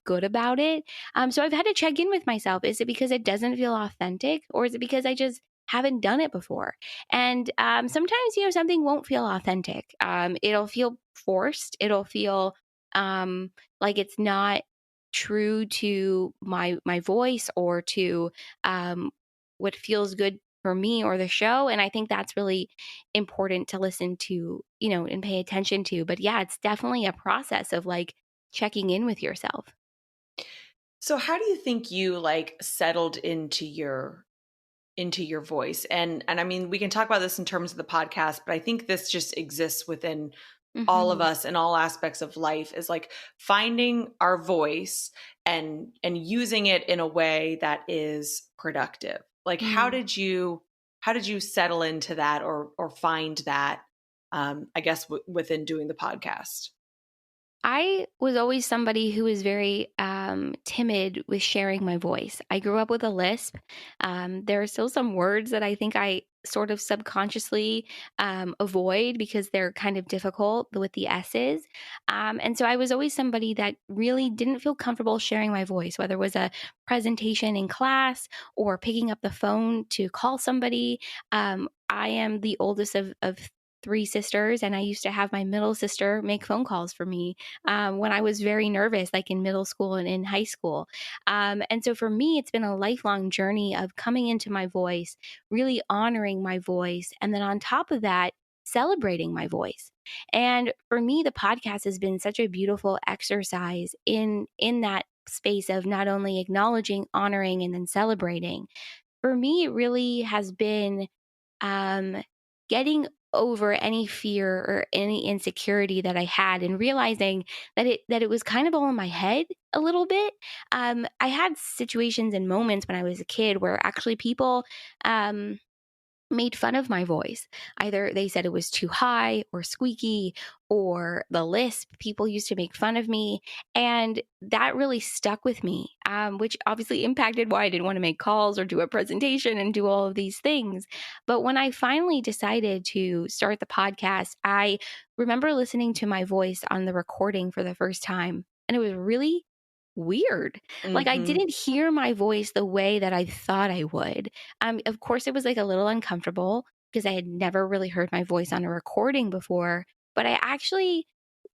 good about it. So I've had to check in with myself. Is it because it doesn't feel authentic, or is it because I just haven't done it before? And sometimes, something won't feel authentic. It'll feel forced. It'll feel like it's not true to my voice, or to um, what feels good for me or the show. And I think that's really important to listen to, and pay attention to. But yeah, it's definitely a process of like checking in with yourself. So how do you think you like settled into your voice? And I mean, we can talk about this in terms of the podcast, but I think this just exists within all of Mhm. us in all aspects of life is like finding our voice and using it in a way that is productive. Like Mm. how did you settle into that or find that I guess within doing the podcast? I was always somebody who was very timid with sharing my voice. I grew up with a lisp. There are still some words that I think I sort of subconsciously avoid because they're kind of difficult with the S's. And so I was always somebody that really didn't feel comfortable sharing my voice, whether it was a presentation in class or picking up the phone to call somebody. I am the oldest of three sisters, and I used to have my middle sister make phone calls for me when I was very nervous, like in middle school and in high school. And so for me, it's been a lifelong journey of coming into my voice, really honoring my voice. And then on top of that, celebrating my voice. And for me, the podcast has been such a beautiful exercise in that space of not only acknowledging, honoring, and then celebrating. For me, it really has been um, getting over any fear or any insecurity that I had and realizing that it was kind of all in my head a little bit. I had situations and moments when I was a kid where actually people um, made fun of my voice. Either they said it was too high or squeaky or the lisp. People used to make fun of me. And that really stuck with me, which obviously impacted why I didn't want to make calls or do a presentation and do all of these things. But when I finally decided to start the podcast, I remember listening to my voice on the recording for the first time. And it was really weird. Like I Mhm. didn't hear my voice the way that I thought I would. Of course, it was like a little uncomfortable because I had never really heard my voice on a recording before, but I actually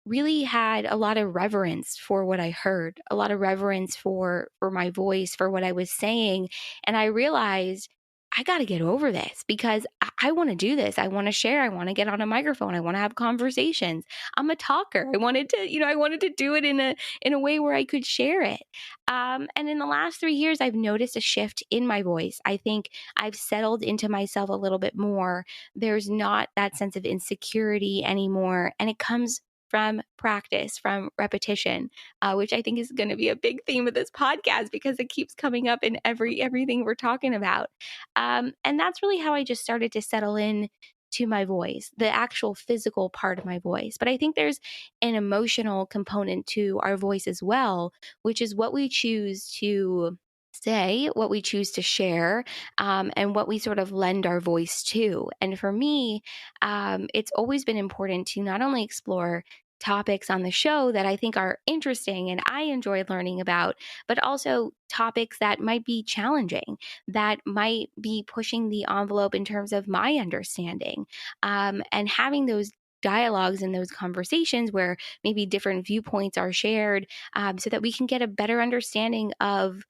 really had a lot of reverence for what I heard, a lot of reverence for my voice, for what I was saying, and I realized I got to get over this because I want to do this. I want to share. I want to get on a microphone. I want to have conversations. I'm a talker. I wanted to, I wanted to do it in a way where I could share it. And in the last 3 years, I've noticed a shift in my voice. I think I've settled into myself a little bit more. There's not that sense of insecurity anymore, and it comes from practice, from repetition, which I think is going to be a big theme of this podcast because it keeps coming up in everything we're talking about. And that's really how I just started to settle in to my voice, the actual physical part of my voice. But I think there's an emotional component to our voice as well, which is what we choose to say, what we choose to share, and what we sort of lend our voice to. And for me, it's always been important to not only explore topics on the show that I think are interesting and I enjoy learning about, but also topics that might be challenging, that might be pushing the envelope in terms of my understanding, and having those dialogues and those conversations where maybe different viewpoints are shared, so that we can get a better understanding of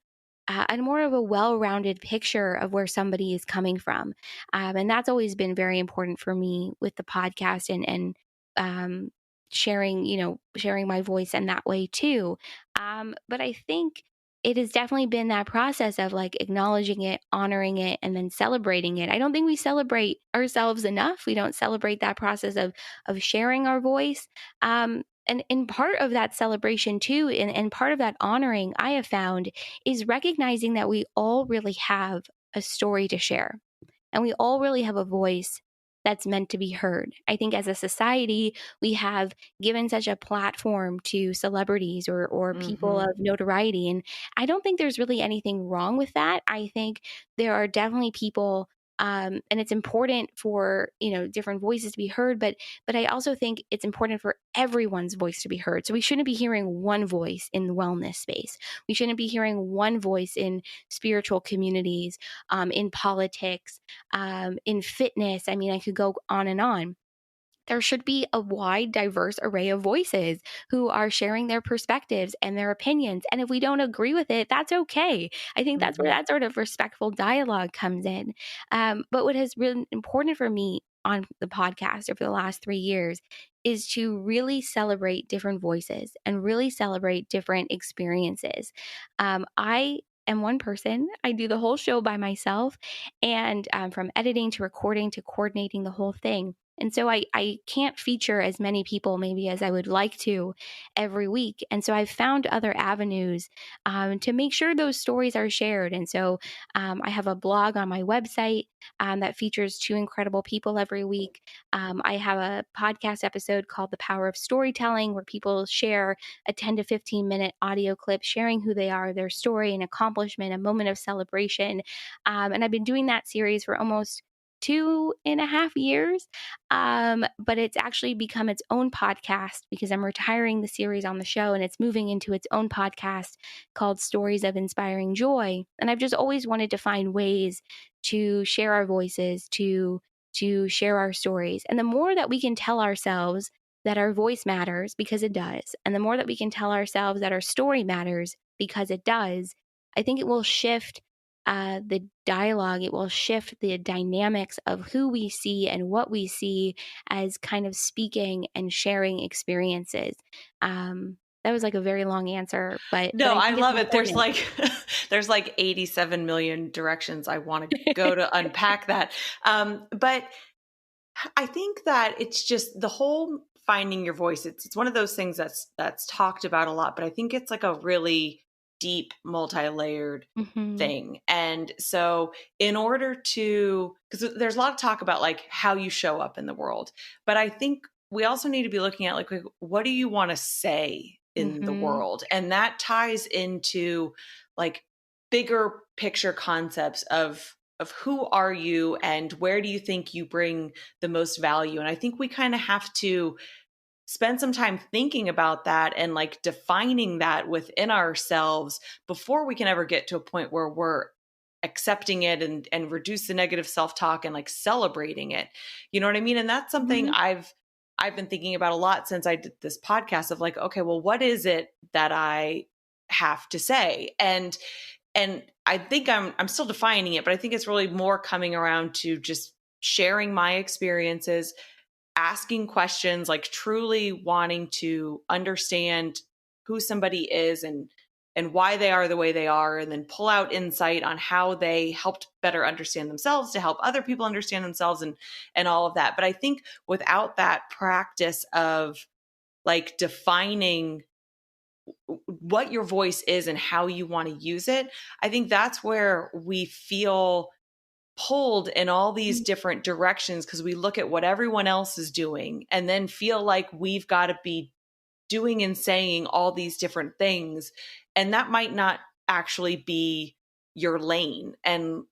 and more of a well-rounded picture of where somebody is coming from, and that's always been very important for me with the podcast and um, sharing, sharing my voice in that way too. But I think it has definitely been that process of like acknowledging it, honoring it, and then celebrating it. I don't think we celebrate ourselves enough. We don't celebrate that process of sharing our voice. And in part of that celebration too, and part of that honoring I have found is recognizing that we all really have a story to share and we all really have a voice that's meant to be heard. I think as a society, we have given such a platform to celebrities or people Mhm. of notoriety. And I don't think there's really anything wrong with that. I think there are definitely people, and it's important for different voices to be heard, but I also think it's important for everyone's voice to be heard. So we shouldn't be hearing one voice in the wellness space. We shouldn't be hearing one voice in spiritual communities, in politics, in fitness. I mean, I could go on and on. There should be a wide, diverse array of voices who are sharing their perspectives and their opinions. And if we don't agree with it, that's okay. I think that's where Mhm. that sort of respectful dialogue comes in. But what has been important for me on the podcast over the last 3 years is to really celebrate different voices and really celebrate different experiences. I am one person. I do the whole show by myself, and from editing to recording to coordinating the whole thing. And so I can't feature as many people maybe as I would like to every week. And so I've found other avenues to make sure those stories are shared. And so I have a blog on my website that features two incredible people every week. I have a podcast episode called The Power of Storytelling, where people share a 10 to 15-minute audio clip sharing who they are, their story, an accomplishment, a moment of celebration. And I've been doing that series for almost 2.5 years. But it's actually become its own podcast because I'm retiring the series on the show and it's moving into its own podcast called Stories of Inspiring Joy. And I've just always wanted to find ways to share our voices, to share our stories. And the more that we can tell ourselves that our voice matters, because it does, and the more that we can tell ourselves that our story matters because it does, I think it will shift the dialogue. It will shift the dynamics of who we see and what we see as kind of speaking and sharing experiences. That was like a very long answer, but No, I I think it's love it. There's important. like there's like 87 million directions I want to go to unpack that. But I think that it's just the whole finding your voice. It's one of those things that's talked about a lot, but I think it's like a really deep, multi-layered Hmm. thing. And so in order to, because there's a lot of talk about like how you show up in the world, but I think we also need to be looking at like what do you want to say in the Hmm. world? And that ties into like bigger picture concepts of who are you and where do you think you bring the most value. And I think we kind of have to spend some time thinking about that and like defining that within ourselves before we can ever get to a point where we're accepting it and reduce the negative self-talk and like celebrating it. You know what I mean? And that's something Hmm. I've been thinking about a lot since I did this podcast of like, okay, well, what is it that I have to say? And I think I'm still defining it, but I think it's really more coming around to just sharing my experiences, asking questions, like truly wanting to understand who somebody is and why they are the way they are, and then pull out insight on how they helped better understand themselves to help other people understand themselves and all of that. But I think without that practice of like defining what your voice is and how you want to use it, I think that's where we feel pulled in all these different directions because we look at what everyone else is doing and then feel like we've got to be doing and saying all these different things. And that might not actually be your lane. And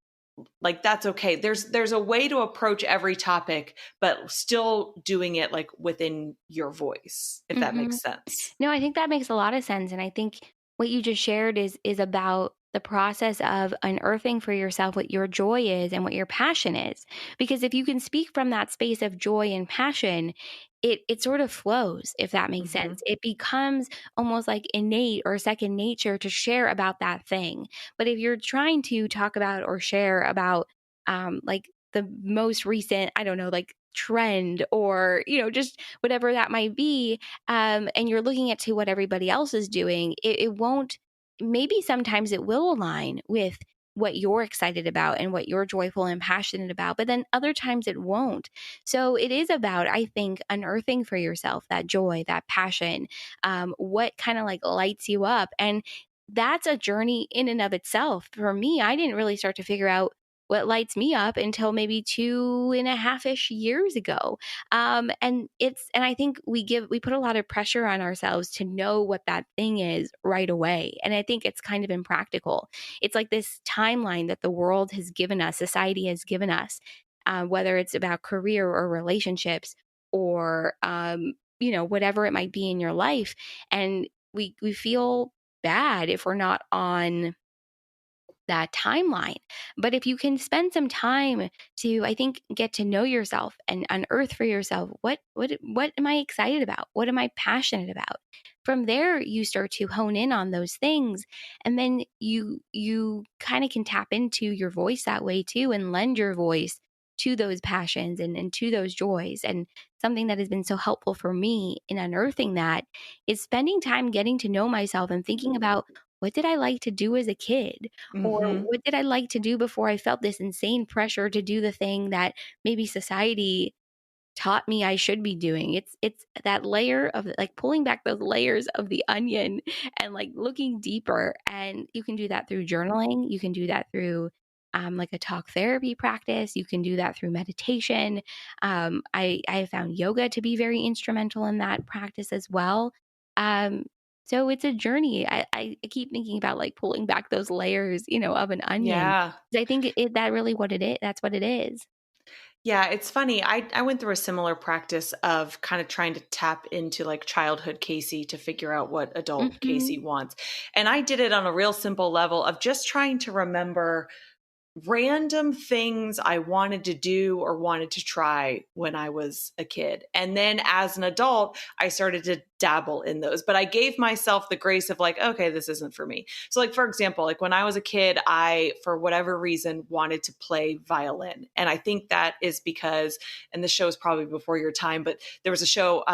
like that's okay. There's a way to approach every topic, but still doing it like within your voice, if that Hmm. makes sense. No, I think that makes a lot of sense. And I think what you just shared is about the process of unearthing for yourself what your joy is and what your passion is. Because if you can speak from that space of joy and passion, it sort of flows, if that makes Mm-hmm. sense. It becomes almost like innate or second nature to share about that thing. But if you're trying to talk about or share about like the most recent, I don't know, like trend or, just whatever that might be, and you're looking at to what everybody else is doing, it won't. Maybe sometimes it will align with what you're excited about and what you're joyful and passionate about, but then other times it won't. So it is about, I think, unearthing for yourself that joy, that passion, what kind of like lights you up. And that's a journey in and of itself. For me, I didn't really start to figure out what lights me up until maybe 2.5-ish years ago. And I think we put a lot of pressure on ourselves to know what that thing is right away. And I think it's kind of impractical. It's like this timeline that the world has given us, society has given us, whether it's about career or relationships or, whatever it might be in your life. And we feel bad if we're not on that timeline. But if you can spend some time to, I think, get to know yourself and unearth for yourself what am I excited about? What am I passionate about? From there, you start to hone in on those things, and then you kind of can tap into your voice that way too, and lend your voice to those passions and to those joys. And something that has been so helpful for me in unearthing that is spending time getting to know myself and thinking about what did I like to do as a kid? Or Mm-hmm. what did I like to do before I felt this insane pressure to do the thing that maybe society taught me I should be doing. It's that layer of like pulling back those layers of the onion and like looking deeper. And you can do that through journaling. You can do that through like a talk therapy practice. You can do that through meditation. I have found yoga to be very instrumental in that practice as well. Um, so it's a journey. I keep thinking about like pulling back those layers, of an onion. Yeah. 'Cause I think that really what it is. That's what it is. Yeah, it's funny. I went through a similar practice of kind of trying to tap into like childhood Casey to figure out what adult Casey Mhm. wants. And I did it on a real simple level of just trying to remember random things I wanted to do or wanted to try when I was a kid. And then as an adult, I started to dabble in those, but I gave myself the grace of like, okay, this isn't for me. So like, for example, like when I was a kid, I, for whatever reason, wanted to play violin. And I think that is because, and the show is probably before your time, but there was a show,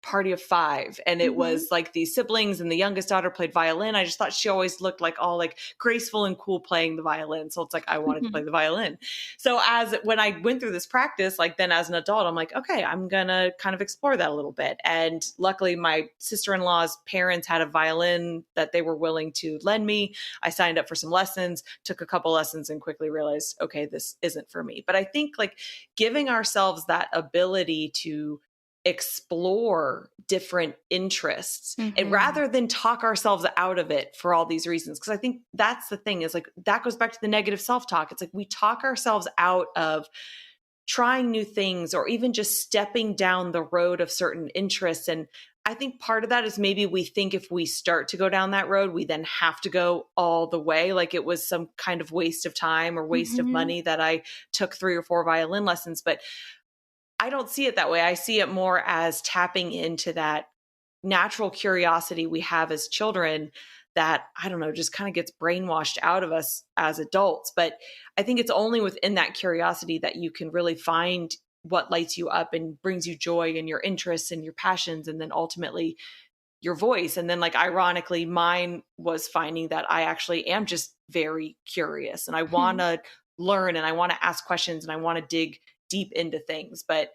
Party of Five, and it Mhm. was like these siblings, and the youngest daughter played violin. I just thought she always looked like all like graceful and cool playing the violin, so it's like I wanted to play the violin. So as when I went through this practice, like then as an adult, I'm like, okay, I'm gonna kind of explore that a little bit. And luckily my sister-in-law's parents had a violin that they were willing to lend me. I signed up for some lessons, took a couple lessons, and quickly realized, okay, this isn't for me. But I think like giving ourselves that ability to explore different interests and Mhm. rather than talk ourselves out of it for all these reasons. Cause I think that's the thing is like that goes back to the negative self-talk. It's like we talk ourselves out of trying new things or even just stepping down the road of certain interests. And I think part of that is maybe we think if we start to go down that road, we then have to go all the way. Like it was some kind of waste of time or waste of Mhm. money that I took 3 or 4 violin lessons. But I don't see it that way. I see it more as tapping into that natural curiosity we have as children that, I don't know, just kind of gets brainwashed out of us as adults. But I think it's only within that curiosity that you can really find what lights you up and brings you joy and your interests and your passions, and then ultimately your voice. And then, like, ironically, mine was finding that I actually am just very curious and I want Mhm. to learn and I want to ask questions and I want to dig deep into things. But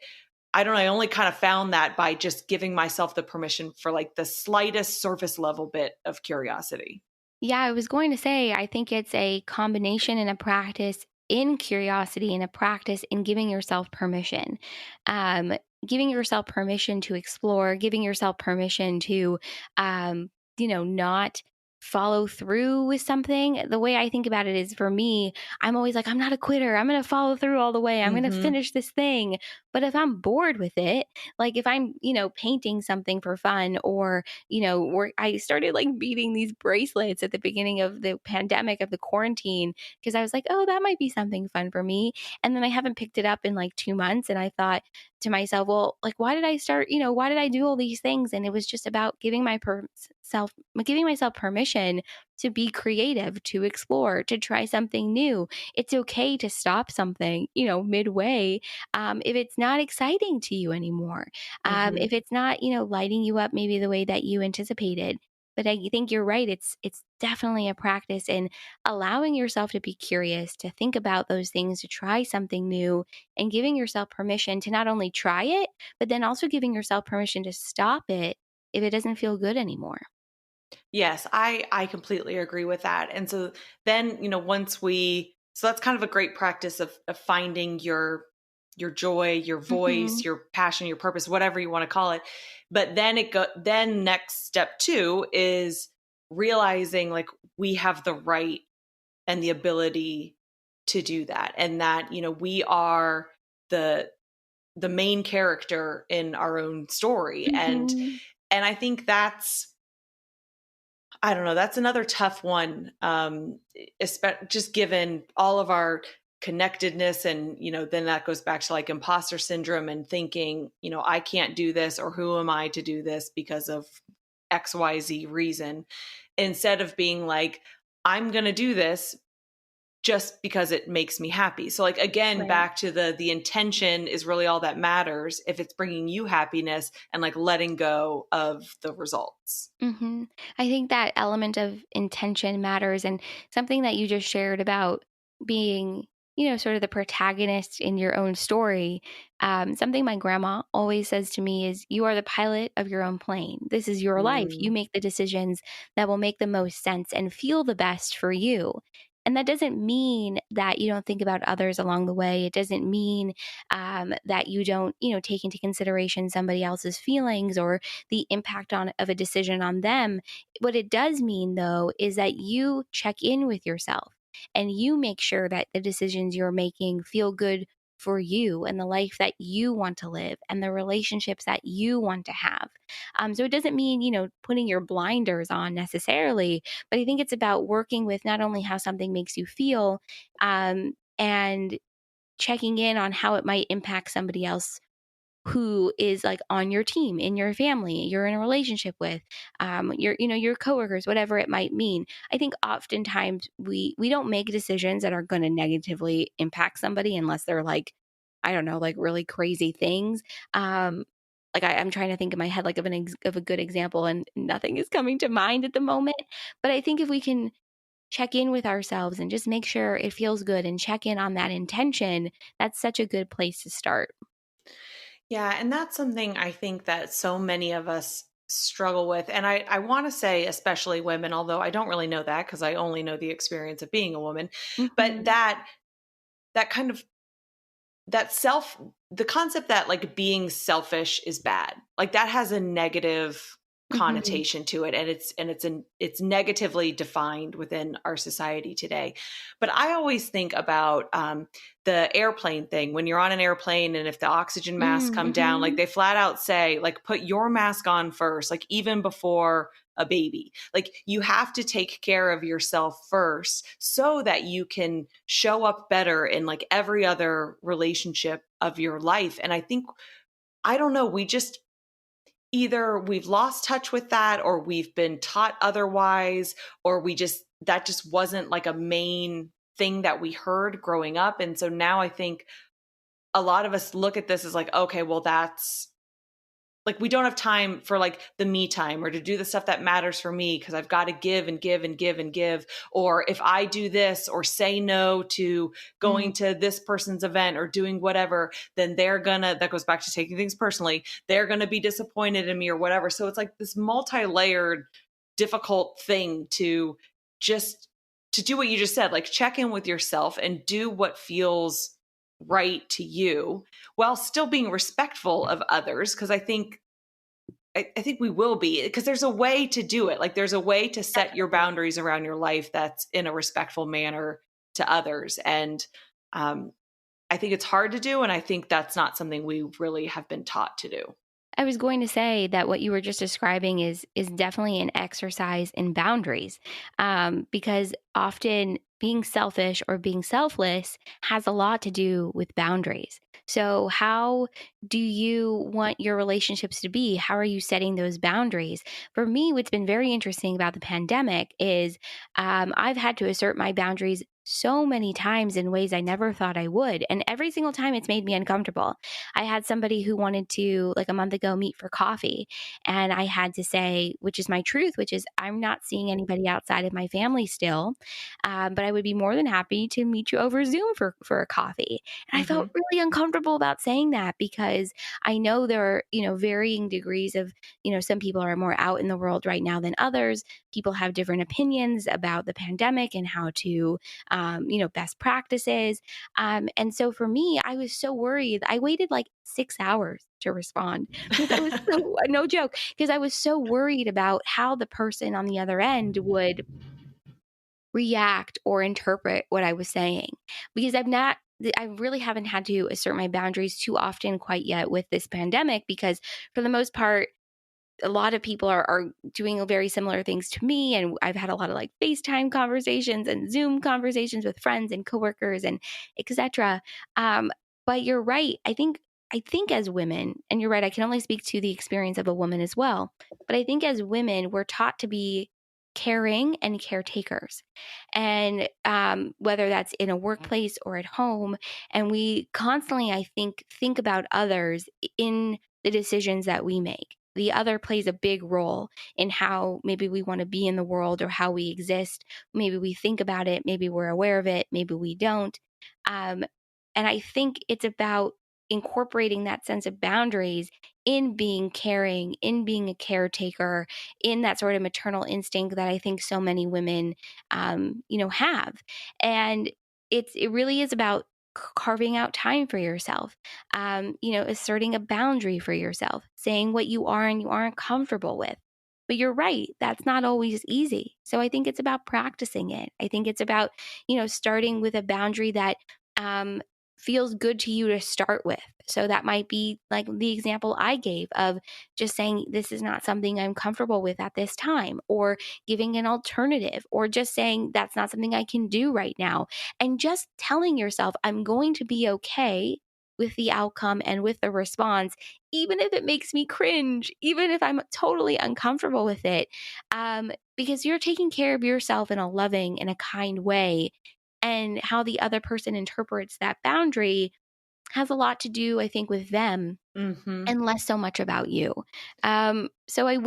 I don't know, I only kind of found that by just giving myself the permission for like the slightest surface level bit of curiosity. Yeah, I was going to say, I think it's a combination and a practice in curiosity and a practice in giving yourself permission. Um, Giving yourself permission to explore, giving yourself permission to, not follow through with something. The way I think about it is for me, I'm always like, I'm not a quitter. I'm going to follow through all the way. I'm going to Mhm. finish this thing. But if I'm bored with it, like if I'm, painting something for fun or I started like beating these bracelets at the beginning of the pandemic of the quarantine because I was like, oh, that might be something fun for me. And then I haven't picked it up in like 2 months. And I thought to myself, well, like, why did I start, why did I do all these things? And it was just about giving myself permission to be creative, to explore, to try something new. It's okay to stop something, midway if it's not exciting to you anymore, Mhm. if it's not, lighting you up maybe the way that you anticipated. But I think you're right. It's definitely a practice in allowing yourself to be curious, to think about those things, to try something new, and giving yourself permission to not only try it, but then also giving yourself permission to stop it if it doesn't feel good anymore. Yes, I completely agree with that. And so then, once we so that's kind of a great practice of finding your joy, your voice, Hmm. your passion, your purpose, whatever you want to call it. But then next step 2 is realizing like we have the right and the ability to do that, and that, we are the the main character in our own story. and Hmm. and I think that's, I don't know, that's another tough one, just given all of our connectedness. And, then that goes back to like imposter syndrome and thinking, I can't do this, or who am I to do this because of XYZ reason, instead of being like, I'm going to do this just because it makes me happy. So like again, Right. back to the intention is really all that matters if it's bringing you happiness, and like letting go of the results. Hmm. I think that element of intention matters. And something that you just shared about being sort of the protagonist in your own story, something my grandma always says to me is, you are the pilot of your own plane. This is your life. You Mm. make the decisions that will make the most sense and feel the best for you. And that doesn't mean that you don't think about others along the way. It doesn't mean that you don't, take into consideration somebody else's feelings or the impact of a decision on them. What it does mean, though, is that you check in with yourself and you make sure that the decisions you're making feel good for you and the life that you want to live and the relationships that you want to have. So it doesn't mean, putting your blinders on necessarily, but I think it's about working with not only how something makes you feel, and checking in on how it might impact somebody else who is like on your team, in your family, you're in a relationship with, your coworkers, whatever it might mean. I think oftentimes we don't make decisions that are going to negatively impact somebody unless they're like, I don't know, like really crazy things. Like I'm trying to think in my head like of a good example, and nothing is coming to mind at the moment. But I think if we can check in with ourselves and just make sure it feels good and check in on that intention, that's such a good place to start. Yeah, and that's something I think that so many of us struggle with. And I want to say, especially women, although I don't really know that because I only know the experience of being a woman, but Hmm. that kind of that self the concept that like being selfish is bad, like that has a negative Hmm. connotation to it, and it's negatively defined within our society today. But I always think about the airplane thing. When you're on an airplane and if the oxygen masks come down, like Mm-hmm. they flat out say like put your mask on first, like even before a baby. Like you have to take care of yourself first so that you can show up better in like every other relationship of your life. And I think, I don't know, we just either we've lost touch with that or we've been taught otherwise, or that just wasn't like a main thing that we heard growing up. And so now I think a lot of us look at this as like, okay, well, that's like we don't have time for like the me time or to do the stuff that matters for me because I've got to give and give and give and give. Or if I do this or say no to Mm. going to this person's event or doing whatever, then that goes back to taking things personally, they're gonna be disappointed in me or whatever. So it's like this multi-layered, difficult thing to just to do what you just said, like check in with yourself and do what feels right to you while still being respectful of others. Because I think we will be, because there's a way to do it. Like there's a way to set your Definitely. boundaries around your life that's in a respectful manner to others. And um, I think it's hard to do. And I think that's not something we really have been taught to do. I was going to say that what you were just describing is definitely an exercise in boundaries, because often being selfish or being selfless has a lot to do with boundaries. So, how do you want your relationships to be? How are you setting those boundaries? For me, what's been very interesting about the pandemic is I've had to assert my boundaries so many times in ways I never thought I would. And every single time it's made me uncomfortable. I had somebody who wanted to, like a month ago, meet for coffee. And I had to say, which is my truth, which is I'm not seeing anybody outside of my family still. But I would be more than happy to meet you over Zoom for a coffee. And I felt Hmm. really uncomfortable about saying that because I know there are, varying degrees of, some people are more out in the world right now than others. People have different opinions about the pandemic and how to, best practices. And so for me, I was so worried. I waited like 6 hours to respond because I was so, no joke, because I was so worried about how the person on the other end would react or interpret what I was saying. Because I really haven't had to assert my boundaries too often quite yet with this pandemic because for the most part, a lot of people are doing very similar things to me. And I've had a lot of like FaceTime conversations and Zoom conversations with friends and coworkers and etc. Um, but you're right. I think as women, and you're right, I can only speak to the experience of a woman as well. But I think as women, we're taught to be caring and caretakers. And whether that's in a workplace or at home. And we constantly, I think about others in the decisions that we make. The other plays a big role in how maybe we want to be in the world or how we exist. Maybe we think about it, maybe we're aware of it, maybe we don't. Um, and I think it's about incorporating that sense of boundaries in being caring, in being a caretaker, in that sort of maternal instinct that I think so many women, have. And it really is about carving out time for yourself, asserting a boundary for yourself, saying what you are and you aren't comfortable with. But you're right, that's not always easy. So I think it's about practicing it. I think it's about, starting with a boundary that um, feels good to you to start with. So that might be like the example I gave of just saying, this is not something I'm comfortable with at this time, or giving an alternative, or just saying, that's not something I can do right now. And just telling yourself, I'm going to be okay with the outcome and with the response, even if it makes me cringe, even if I'm totally uncomfortable with it, because you're taking care of yourself in a loving and a kind way. And how the other person interprets that boundary has a lot to do, I think, with them Hmm. and less so much about you. So I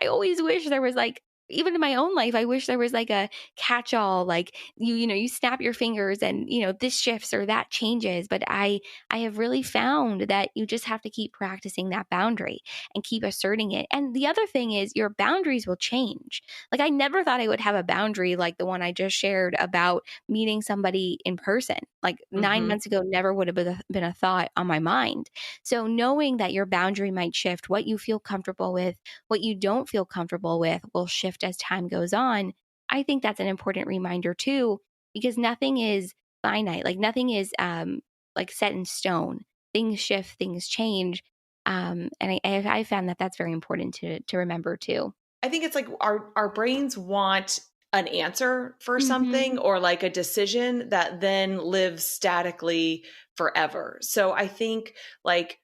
always wish there was like, even in my own life, I wish there was like a catch all, like you snap your fingers and, this shifts or that changes. But I have really found that you just have to keep practicing that boundary and keep asserting it. And the other thing is your boundaries will change. Like I never thought I would have a boundary like the one I just shared about meeting somebody in person. Like 9 months ago, never would have been a thought on my mind. So knowing that your boundary might shift, what you feel comfortable with, what you don't feel comfortable with will shift as time goes on. I think that's an important reminder too, because nothing is finite. Like nothing is like set in stone. Things shift, things change. And I found that that's very important to remember too. I think it's like our brains want an answer for something Hmm. or like a decision that then lives statically forever. So I think like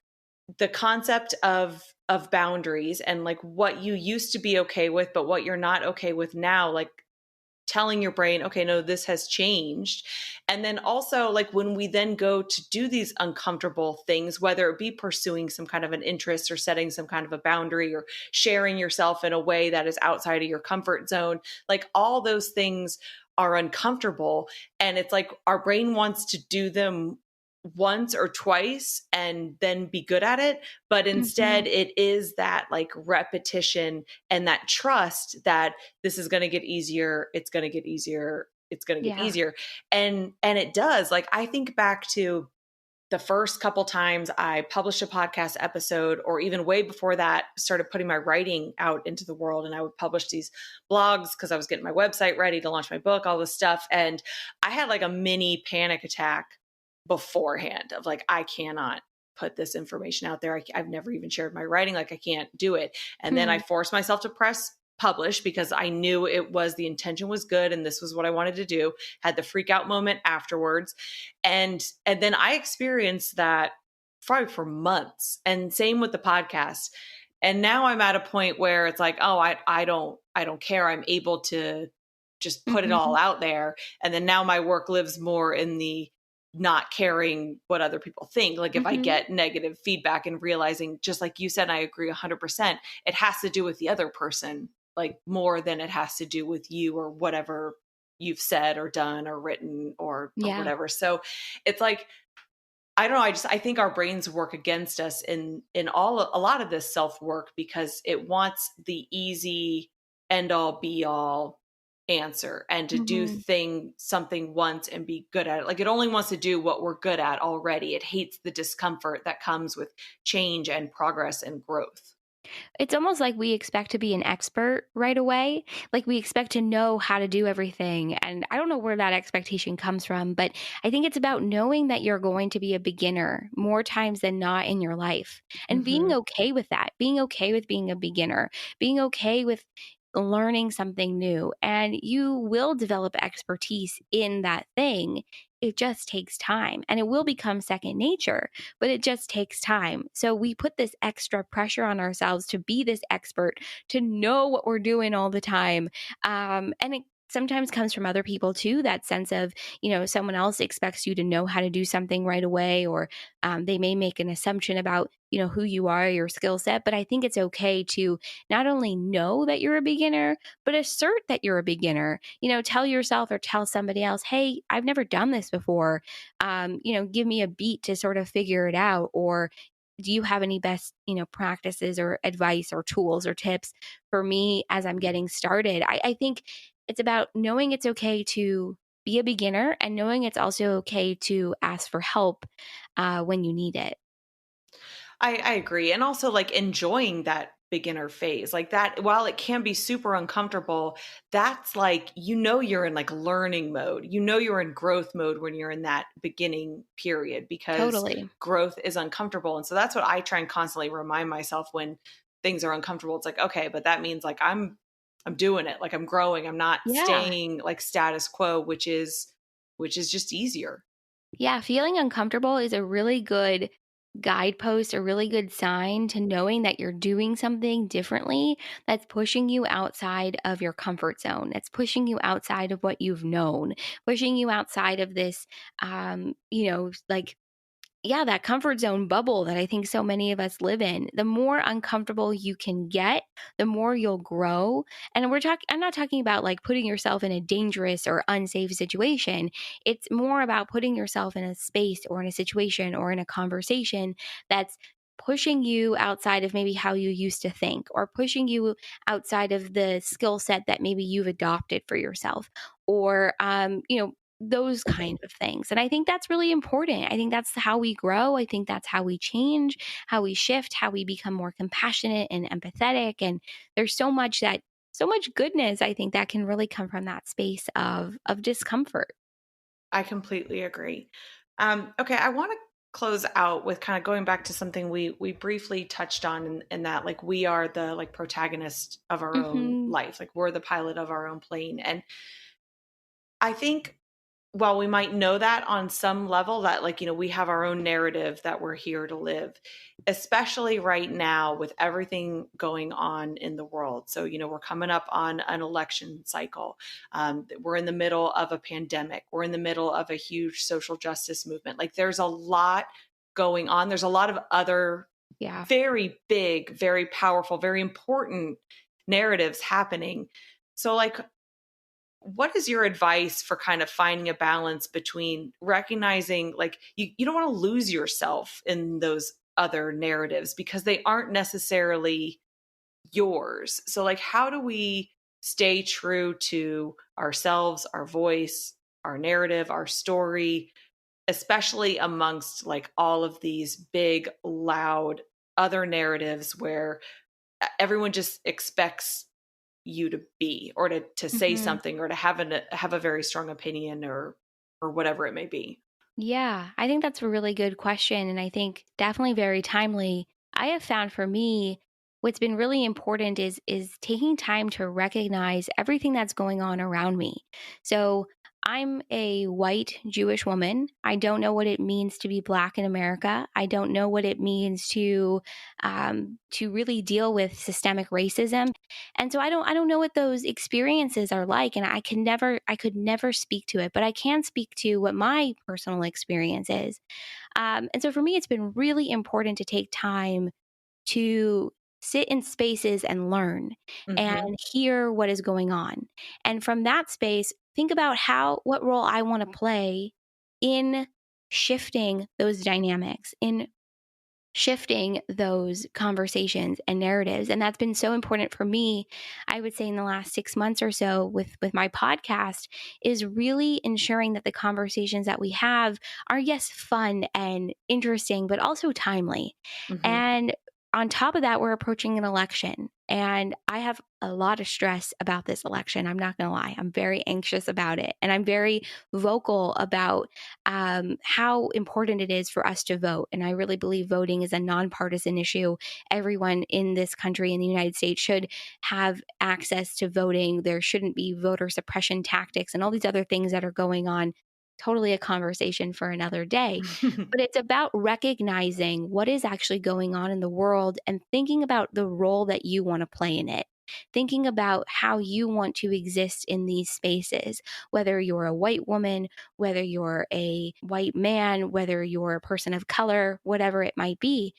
the concept of boundaries and like what you used to be okay with but what you're not okay with now, like telling your brain, okay, no, this has changed. And then also, like, when we then go to do these uncomfortable things, whether it be pursuing some kind of an interest or setting some kind of a boundary or sharing yourself in a way that is outside of your comfort zone, like, all those things are uncomfortable. And it's like our brain wants to do them once or twice and then be good at it. But Hmm. instead, it is that like repetition and that trust that this is going to get easier, it's going to get easier, it's going to get Yeah. easier. And it does. Like I think back to the first couple times I published a podcast episode, or even way before that, started putting my writing out into the world. And I would publish these blogs because I was getting my website ready to launch my book, all this stuff. And I had like a mini panic attack beforehand of like, I cannot put this information out there. I've never even shared my writing. Like, I can't do it. And then I Hmm. forced myself to press publish because I knew it was the intention was good and this was what I wanted to do. Had the freak out moment afterwards. And then I experienced that probably for months. And same with the podcast. And now I'm at a point where it's like, oh, I don't care. I'm able to just put it all Hmm. out there. And then now my work lives more in the not caring what other people think. Like if I Hmm. get negative feedback and realizing, just like you said, I agree 100%, it has to do with the other person, like more than it has to do with you or whatever you've said or done or written or Yeah. whatever. So it's like, I don't know. I think our brains work against us in a lot of this self work because it wants the easy end all be all answer and to do Hmm. something once and be good at it. Like it only wants to do what we're good at already. It hates the discomfort that comes with change and progress and growth. It's almost like we expect to be an expert right away. Like we expect to know how to do everything. And I don't know where that expectation comes from, but I think it's about knowing that you're going to be a beginner more times than not in your life and being Hmm. okay with that, being okay with being a beginner, being okay with learning something new. And you will develop expertise in that thing. It just takes time and it will become second nature, but it just takes time. So we put this extra pressure on ourselves to be this expert, to know what we're doing all the time. And it sometimes comes from other people too. That sense of, someone else expects you to know how to do something right away, or they may make an assumption about, who you are, your skill set. But I think it's okay to not only know that you're a beginner, but assert that you're a beginner. Tell yourself or tell somebody else, hey, I've never done this before. Give me a beat to sort of figure it out. Or do you have any best, practices or advice or tools or tips for me as I'm getting started? I think it's about knowing it's okay to be a beginner and knowing it's also okay to ask for help when you need it. I agree. And also like enjoying that beginner phase. Like that, while it can be super uncomfortable, that's like, you're in like learning mode. You're in growth mode when you're in that beginning period because Totally. growth is uncomfortable. And so that's what I try and constantly remind myself when things are uncomfortable. It's like, okay, but that means like I'm doing it. Like I'm growing. I'm not Yeah. staying like status quo, which is just easier. Yeah, feeling uncomfortable is a really good guidepost, a really good sign to knowing that you're doing something differently that's pushing you outside of your comfort zone. That's pushing you outside of what you've known, pushing you outside of this, like yeah, that comfort zone bubble that I think so many of us live in. The more uncomfortable you can get, the more you'll grow. And I'm not talking about like putting yourself in a dangerous or unsafe situation. It's more about putting yourself in a space or in a situation or in a conversation that's pushing you outside of maybe how you used to think, or pushing you outside of the skill set that maybe you've adopted for yourself, or those kind of things. And I think that's really important. I think that's how we grow. I think that's how we change, how we shift, how we become more compassionate and empathetic. And there's so much goodness I think that can really come from that space of discomfort. I completely agree. Okay, I want to close out with kind of going back to something we briefly touched on in that like we are the like protagonist of our own Mhm. life, like we're the pilot of our own plane, and I think while we might know that on some level that like we have our own narrative that we're here to live, especially right now with everything going on in the world. So we're coming up on an election cycle. We're in the middle of a pandemic. We're in the middle of a huge social justice movement. Like there's a lot going on. There's a lot of other Yeah. very big, very powerful, very important narratives happening. So like what is your advice for kind of finding a balance between recognizing like you don't want to lose yourself in those other narratives because they aren't necessarily yours. So like how do we stay true to ourselves, our voice, our narrative, our story, especially amongst like all of these big loud other narratives where everyone just expects you to be or to say Mhm. something or to have a very strong opinion or whatever it may be. Yeah, I think that's a really good question. And I think definitely very timely. I have found for me, what's been really important is taking time to recognize everything that's going on around me. So I'm a white Jewish woman. I don't know what it means to be Black in America. I don't know what it means to really deal with systemic racism. And so I don't know what those experiences are like, and I could never speak to it, but I can speak to what my personal experience is. And so for me, it's been really important to take time to sit in spaces and learn and Hmm. hear what is going on. And from that space, think about what role I want to play in shifting those dynamics, in shifting those conversations and narratives. And that's been so important for me, I would say, in the last 6 months or so with my podcast, is really ensuring that the conversations that we have are, yes, fun and interesting, but also timely. Hmm. And on top of that, we're approaching an election. And I have a lot of stress about this election. I'm not going to lie. I'm very anxious about it. And I'm very vocal about how important it is for us to vote. And I really believe voting is a nonpartisan issue. Everyone in this country, in the United States, should have access to voting. There shouldn't be voter suppression tactics and all these other things that are going on. Totally a conversation for another day. But it's about recognizing what is actually going on in the world and thinking about the role that you want to play in it. thinking about how you want to exist in these spaces, whether you're a white woman, whether you're a white man, whether you're a person of color, whatever it might be.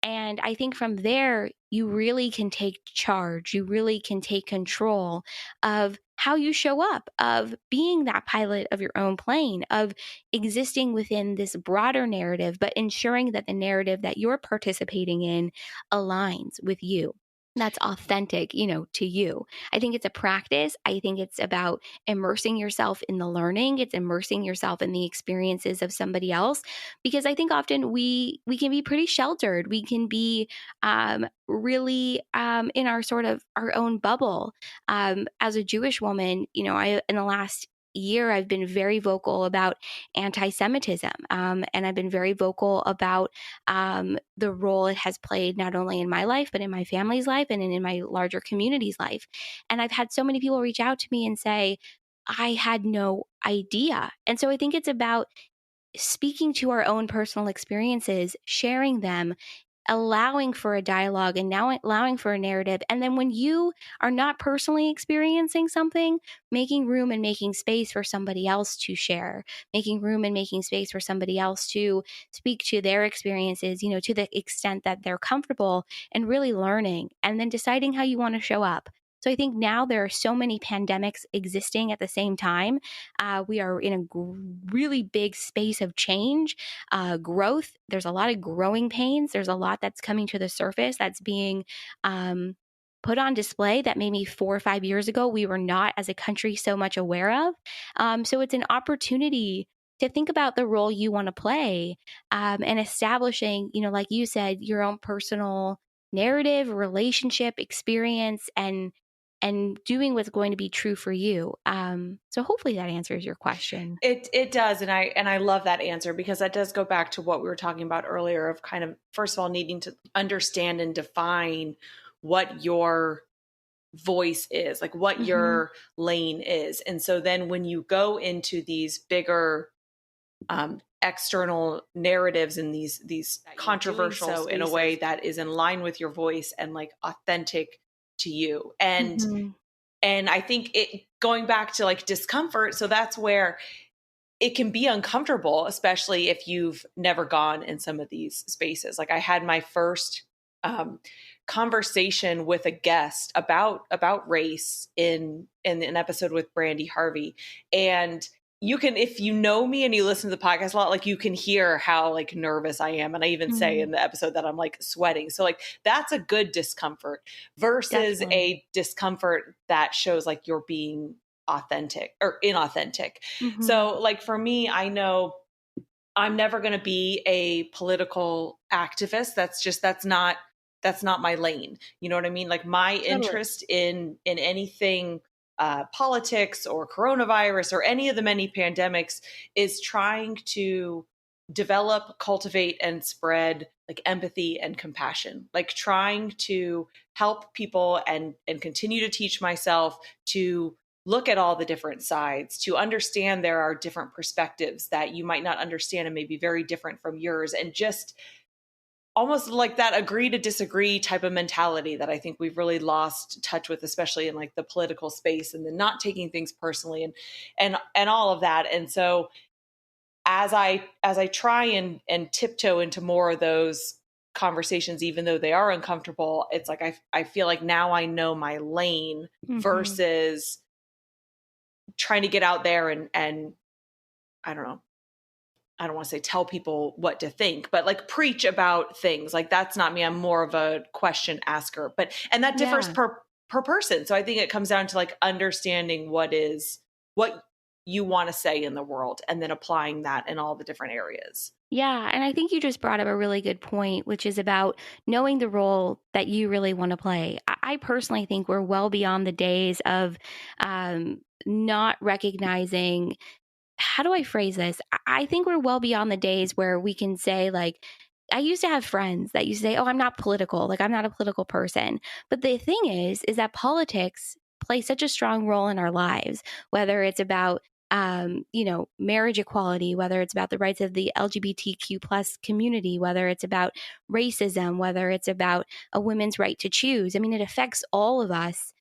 And I think from there, you really can take charge. You really can take control of how you show up, of being that pilot of your own plane, of existing within this broader narrative, but ensuring that the narrative that you're participating in aligns with you. That's authentic, to you. I think it's a practice. I think it's about immersing yourself in the learning. It's immersing yourself in the experiences of somebody else, because I think often we can be pretty sheltered. We can be really in our sort of our own bubble. As a Jewish woman, I in the last year, I've been very vocal about anti-Semitism, and I've been very vocal about the role it has played not only in my life, but in my family's life and in my larger community's life. And I've had so many people reach out to me and say, I had no idea. And so I think it's about speaking to our own personal experiences, sharing them, allowing for a dialogue, and now allowing for a narrative. And then when you are not personally experiencing something, making room and making space for somebody else to share, making room and making space for somebody else to speak to their experiences, to the extent that they're comfortable, and really learning and then deciding how you want to show up. So I think now there are so many pandemics existing at the same time. We are in a really big space of change, growth. There's a lot of growing pains. There's a lot that's coming to the surface that's being put on display that maybe 4 or 5 years ago we were not as a country so much aware of. So it's an opportunity to think about the role you want to play, and establishing, like you said, your own personal narrative, relationship, experience, and doing what's going to be true for you. So hopefully that answers your question. It does, and I love that answer, because that does go back to what we were talking about earlier of kind of, first of all, needing to understand and define what your voice is, like what Mm-hmm. your lane is. And so then when you go into these bigger external narratives and these controversial so in a way that is in line with your voice and like authentic to you. Mm-hmm. And I think it going back to like discomfort, so that's where it can be uncomfortable, especially if you've never gone in some of these spaces. Like I had my first conversation with a guest about race in an episode with Brandy Harvey. And you can, if you know me and you listen to the podcast a lot, like you can hear how like nervous I am. And I even say in the episode that I'm like sweating. So like that's a good discomfort versus Definitely. a discomfort that shows like you're being authentic or inauthentic. Mm-hmm. So like for me, I know I'm never going to be a political activist. That's not my lane. You know what I mean? Like my interest in anything politics or coronavirus or any of the many pandemics is trying to develop, cultivate, and spread like empathy and compassion, like trying to help people and continue to teach myself to look at all the different sides, to understand there are different perspectives that you might not understand and may be very different from yours, and just almost like that agree to disagree type of mentality that I think we've really lost touch with, especially in like the political space, and then not taking things personally and all of that. And so as I try and tiptoe into more of those conversations, even though they are uncomfortable, it's like I feel like now I know my lane versus trying to get out there and I don't know. I don't want to say tell people what to think, but like preach about things. Like that's not me. I'm more of a question asker, and that differs per person. So I think it comes down to like understanding what you want to say in the world and then applying that in all the different areas. Yeah. And I think you just brought up a really good point, which is about knowing the role that you really want to play. I personally think we're well beyond the days of not recognizing, how do I phrase this? I think we're well beyond the days where we can say, like, I used to have friends that used to say, oh, I'm not political. Like, I'm not a political person. But the thing is that politics play such a strong role in our lives, whether it's about marriage equality, whether it's about the rights of the LGBTQ plus community, whether it's about racism, whether it's about a woman's right to choose. I mean, it affects all of us,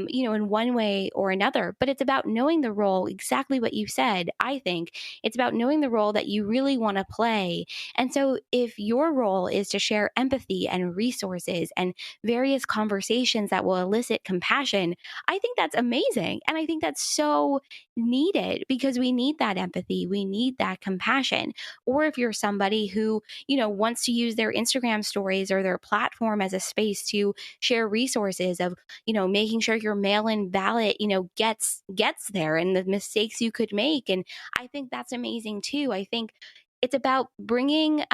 in one way or another, but it's about knowing the role, exactly what you said. I think it's about knowing the role that you really want to play. And so if your role is to share empathy and resources and various conversations that will elicit compassion, I think that's amazing. And I think that's so needed because we need that empathy. We need that compassion. Or if you're somebody who, wants to use their Instagram stories or their platform as a space to share resources of, making sure your mail-in ballot, gets there and the mistakes you could make. And I think that's amazing too. I think it's about bringing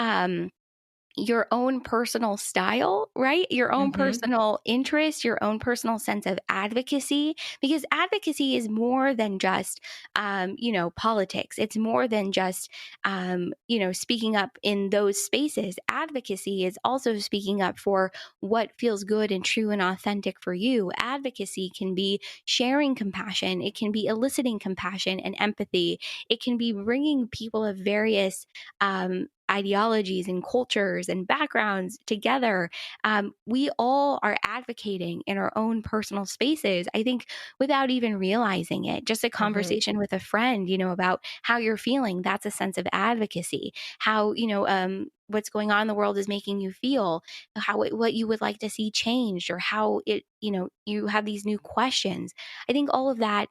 your own personal style, right? Your own Mm-hmm. personal interest, your own personal sense of advocacy, because advocacy is more than just, politics. It's more than just, speaking up in those spaces. Advocacy is also speaking up for what feels good and true and authentic for you. Advocacy can be sharing compassion. It can be eliciting compassion and empathy. It can be bringing people of various, ideologies and cultures and backgrounds together. We all are advocating in our own personal spaces, I think, without even realizing it. Just a Mm-hmm. conversation with a friend, about how you're feeling, that's a sense of advocacy. How, what's going on in the world is making you feel, what you would like to see changed, or how it, you have these new questions. I think all of that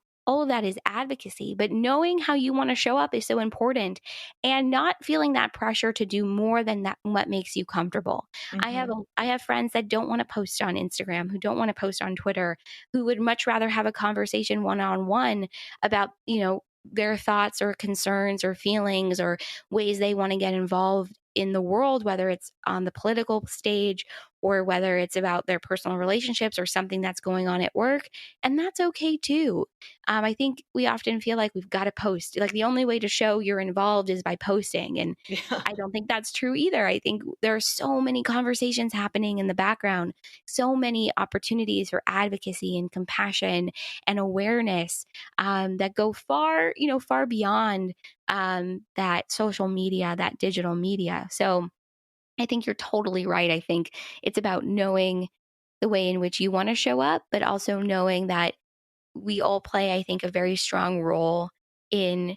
is advocacy, but knowing how you want to show up is so important, and not feeling that pressure to do more than that what makes you comfortable. Mm-hmm. I have friends that don't want to post on Instagram, who don't want to post on Twitter, who would much rather have a conversation one-on-one about, their thoughts or concerns or feelings or ways they want to get involved in the world, whether it's on the political stage or whether it's about their personal relationships or something that's going on at work. And that's okay too. I think we often feel like we've got to post. Like the only way to show you're involved is by posting. And Yeah. I don't think that's true either. I think there are so many conversations happening in the background, so many opportunities for advocacy and compassion and awareness, that go far, far beyond, that social media, that digital media. So I think you're totally right. I think it's about knowing the way in which you want to show up, but also knowing that we all play, I think, a very strong role in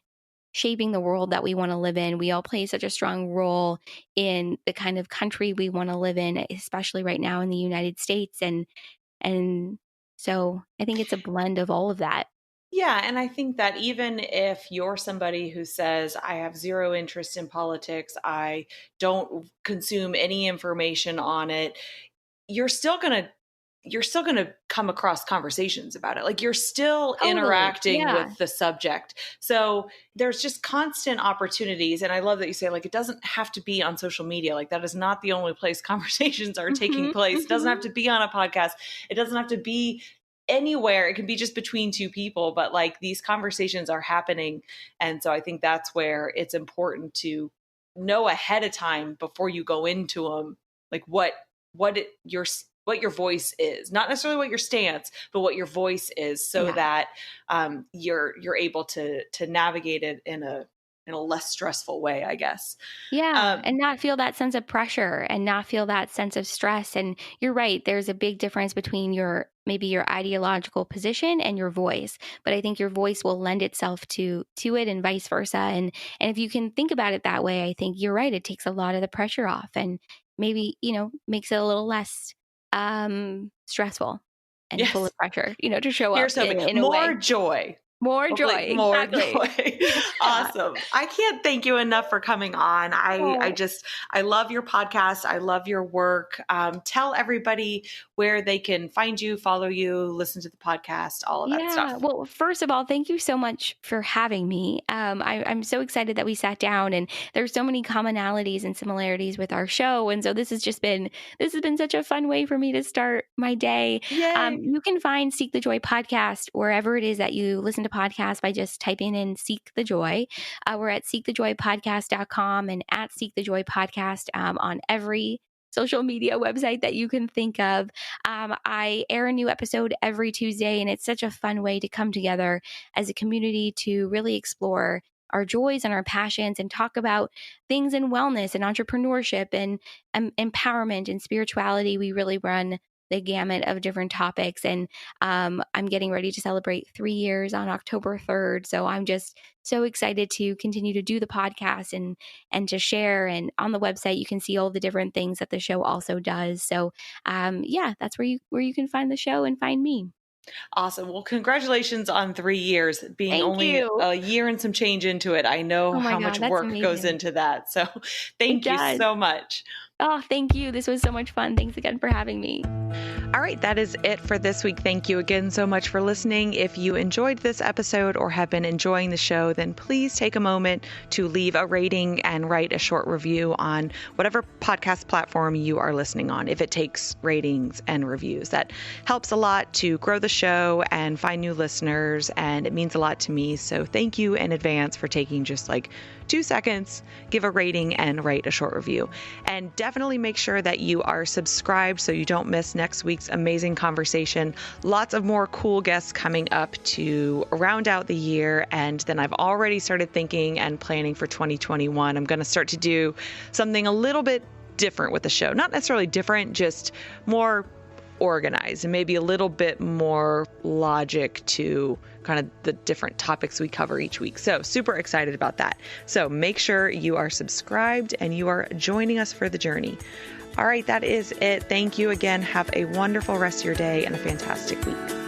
shaping the world that we want to live in. We all play such a strong role in the kind of country we want to live in, especially right now in the United States. And so I think it's a blend of all of that. Yeah, and I think that even if you're somebody who says, I have zero interest in politics, I don't consume any information on it, you're still going to come across conversations about it. Like you're still Totally. interacting Yeah. with the subject. So there's just constant opportunities. And I love that you say, like, it doesn't have to be on social media. Like that is not the only place conversations are taking Hmm. place. It doesn't have Hmm. to be on a podcast. It doesn't have to be anywhere. It can be just between two people, but like these conversations are happening. And so I think that's where it's important to know ahead of time before you go into them, like what your voice is, not necessarily what your stance, but what your voice is, so Yeah. that you're able to navigate it in a less stressful way, I guess. Yeah, Um, and not feel that sense of pressure and not feel that sense of stress. And you're right, there's a big difference between your ideological position and your voice. But I think your voice will lend itself to it and vice versa. And if you can think about it that way, I think you're right. It takes a lot of the pressure off and maybe, makes it a little less stressful and full yes, of pressure, to show up here's hoping in a more way. joy. More Hopefully joy. more Exactly. joy. Yeah. Awesome. I can't thank you enough for coming on. Oh, I love your podcast. I love your work. Tell everybody where they can find you, follow you, listen to the podcast, all of that yeah. stuff. Well, first of all, thank you so much for having me. I'm so excited that we sat down, and there's so many commonalities and similarities with our show. And so this has been such a fun way for me to start my day. Yay. You can find Seek the Joy podcast wherever it is that you listen to podcasts by just typing in Seek the Joy. We're at seekthejoypodcast.com and at Seek the Joy podcast, on every social media website that you can think of. I air a new episode every Tuesday, and it's such a fun way to come together as a community to really explore our joys and our passions and talk about things in wellness and entrepreneurship and empowerment and spirituality. We really run the gamut of different topics. And I'm getting ready to celebrate 3 years on October 3rd. So I'm just so excited to continue to do the podcast and to share. And on the website, you can see all the different things that the show also does. So yeah, that's where you can find the show and find me. Awesome. Well, congratulations on 3 years. Being Thank only you. a year and some change into it, I know Oh my how much God, that's work goes amazing. into that. So It thank you does. so much. Oh, thank you. This was so much fun. Thanks again for having me. All right, that is it for this week. Thank you again so much for listening. If you enjoyed this episode or have been enjoying the show, then please take a moment to leave a rating and write a short review on whatever podcast platform you are listening on, if it takes ratings and reviews. That helps a lot to grow the show and find new listeners, and it means a lot to me. So thank you in advance for taking just like 2 seconds, give a rating and write a short review. And definitely make sure that you are subscribed so you don't miss next week's amazing conversation. Lots of more cool guests coming up to round out the year. And then I've already started thinking and planning for 2021. I'm going to start to do something a little bit different with the show. Not necessarily different, just more organized and maybe a little bit more logic to kind of the different topics we cover each week. So super excited about that. So make sure you are subscribed and you are joining us for the journey. All right, that is it. Thank you again. Have a wonderful rest of your day and a fantastic week.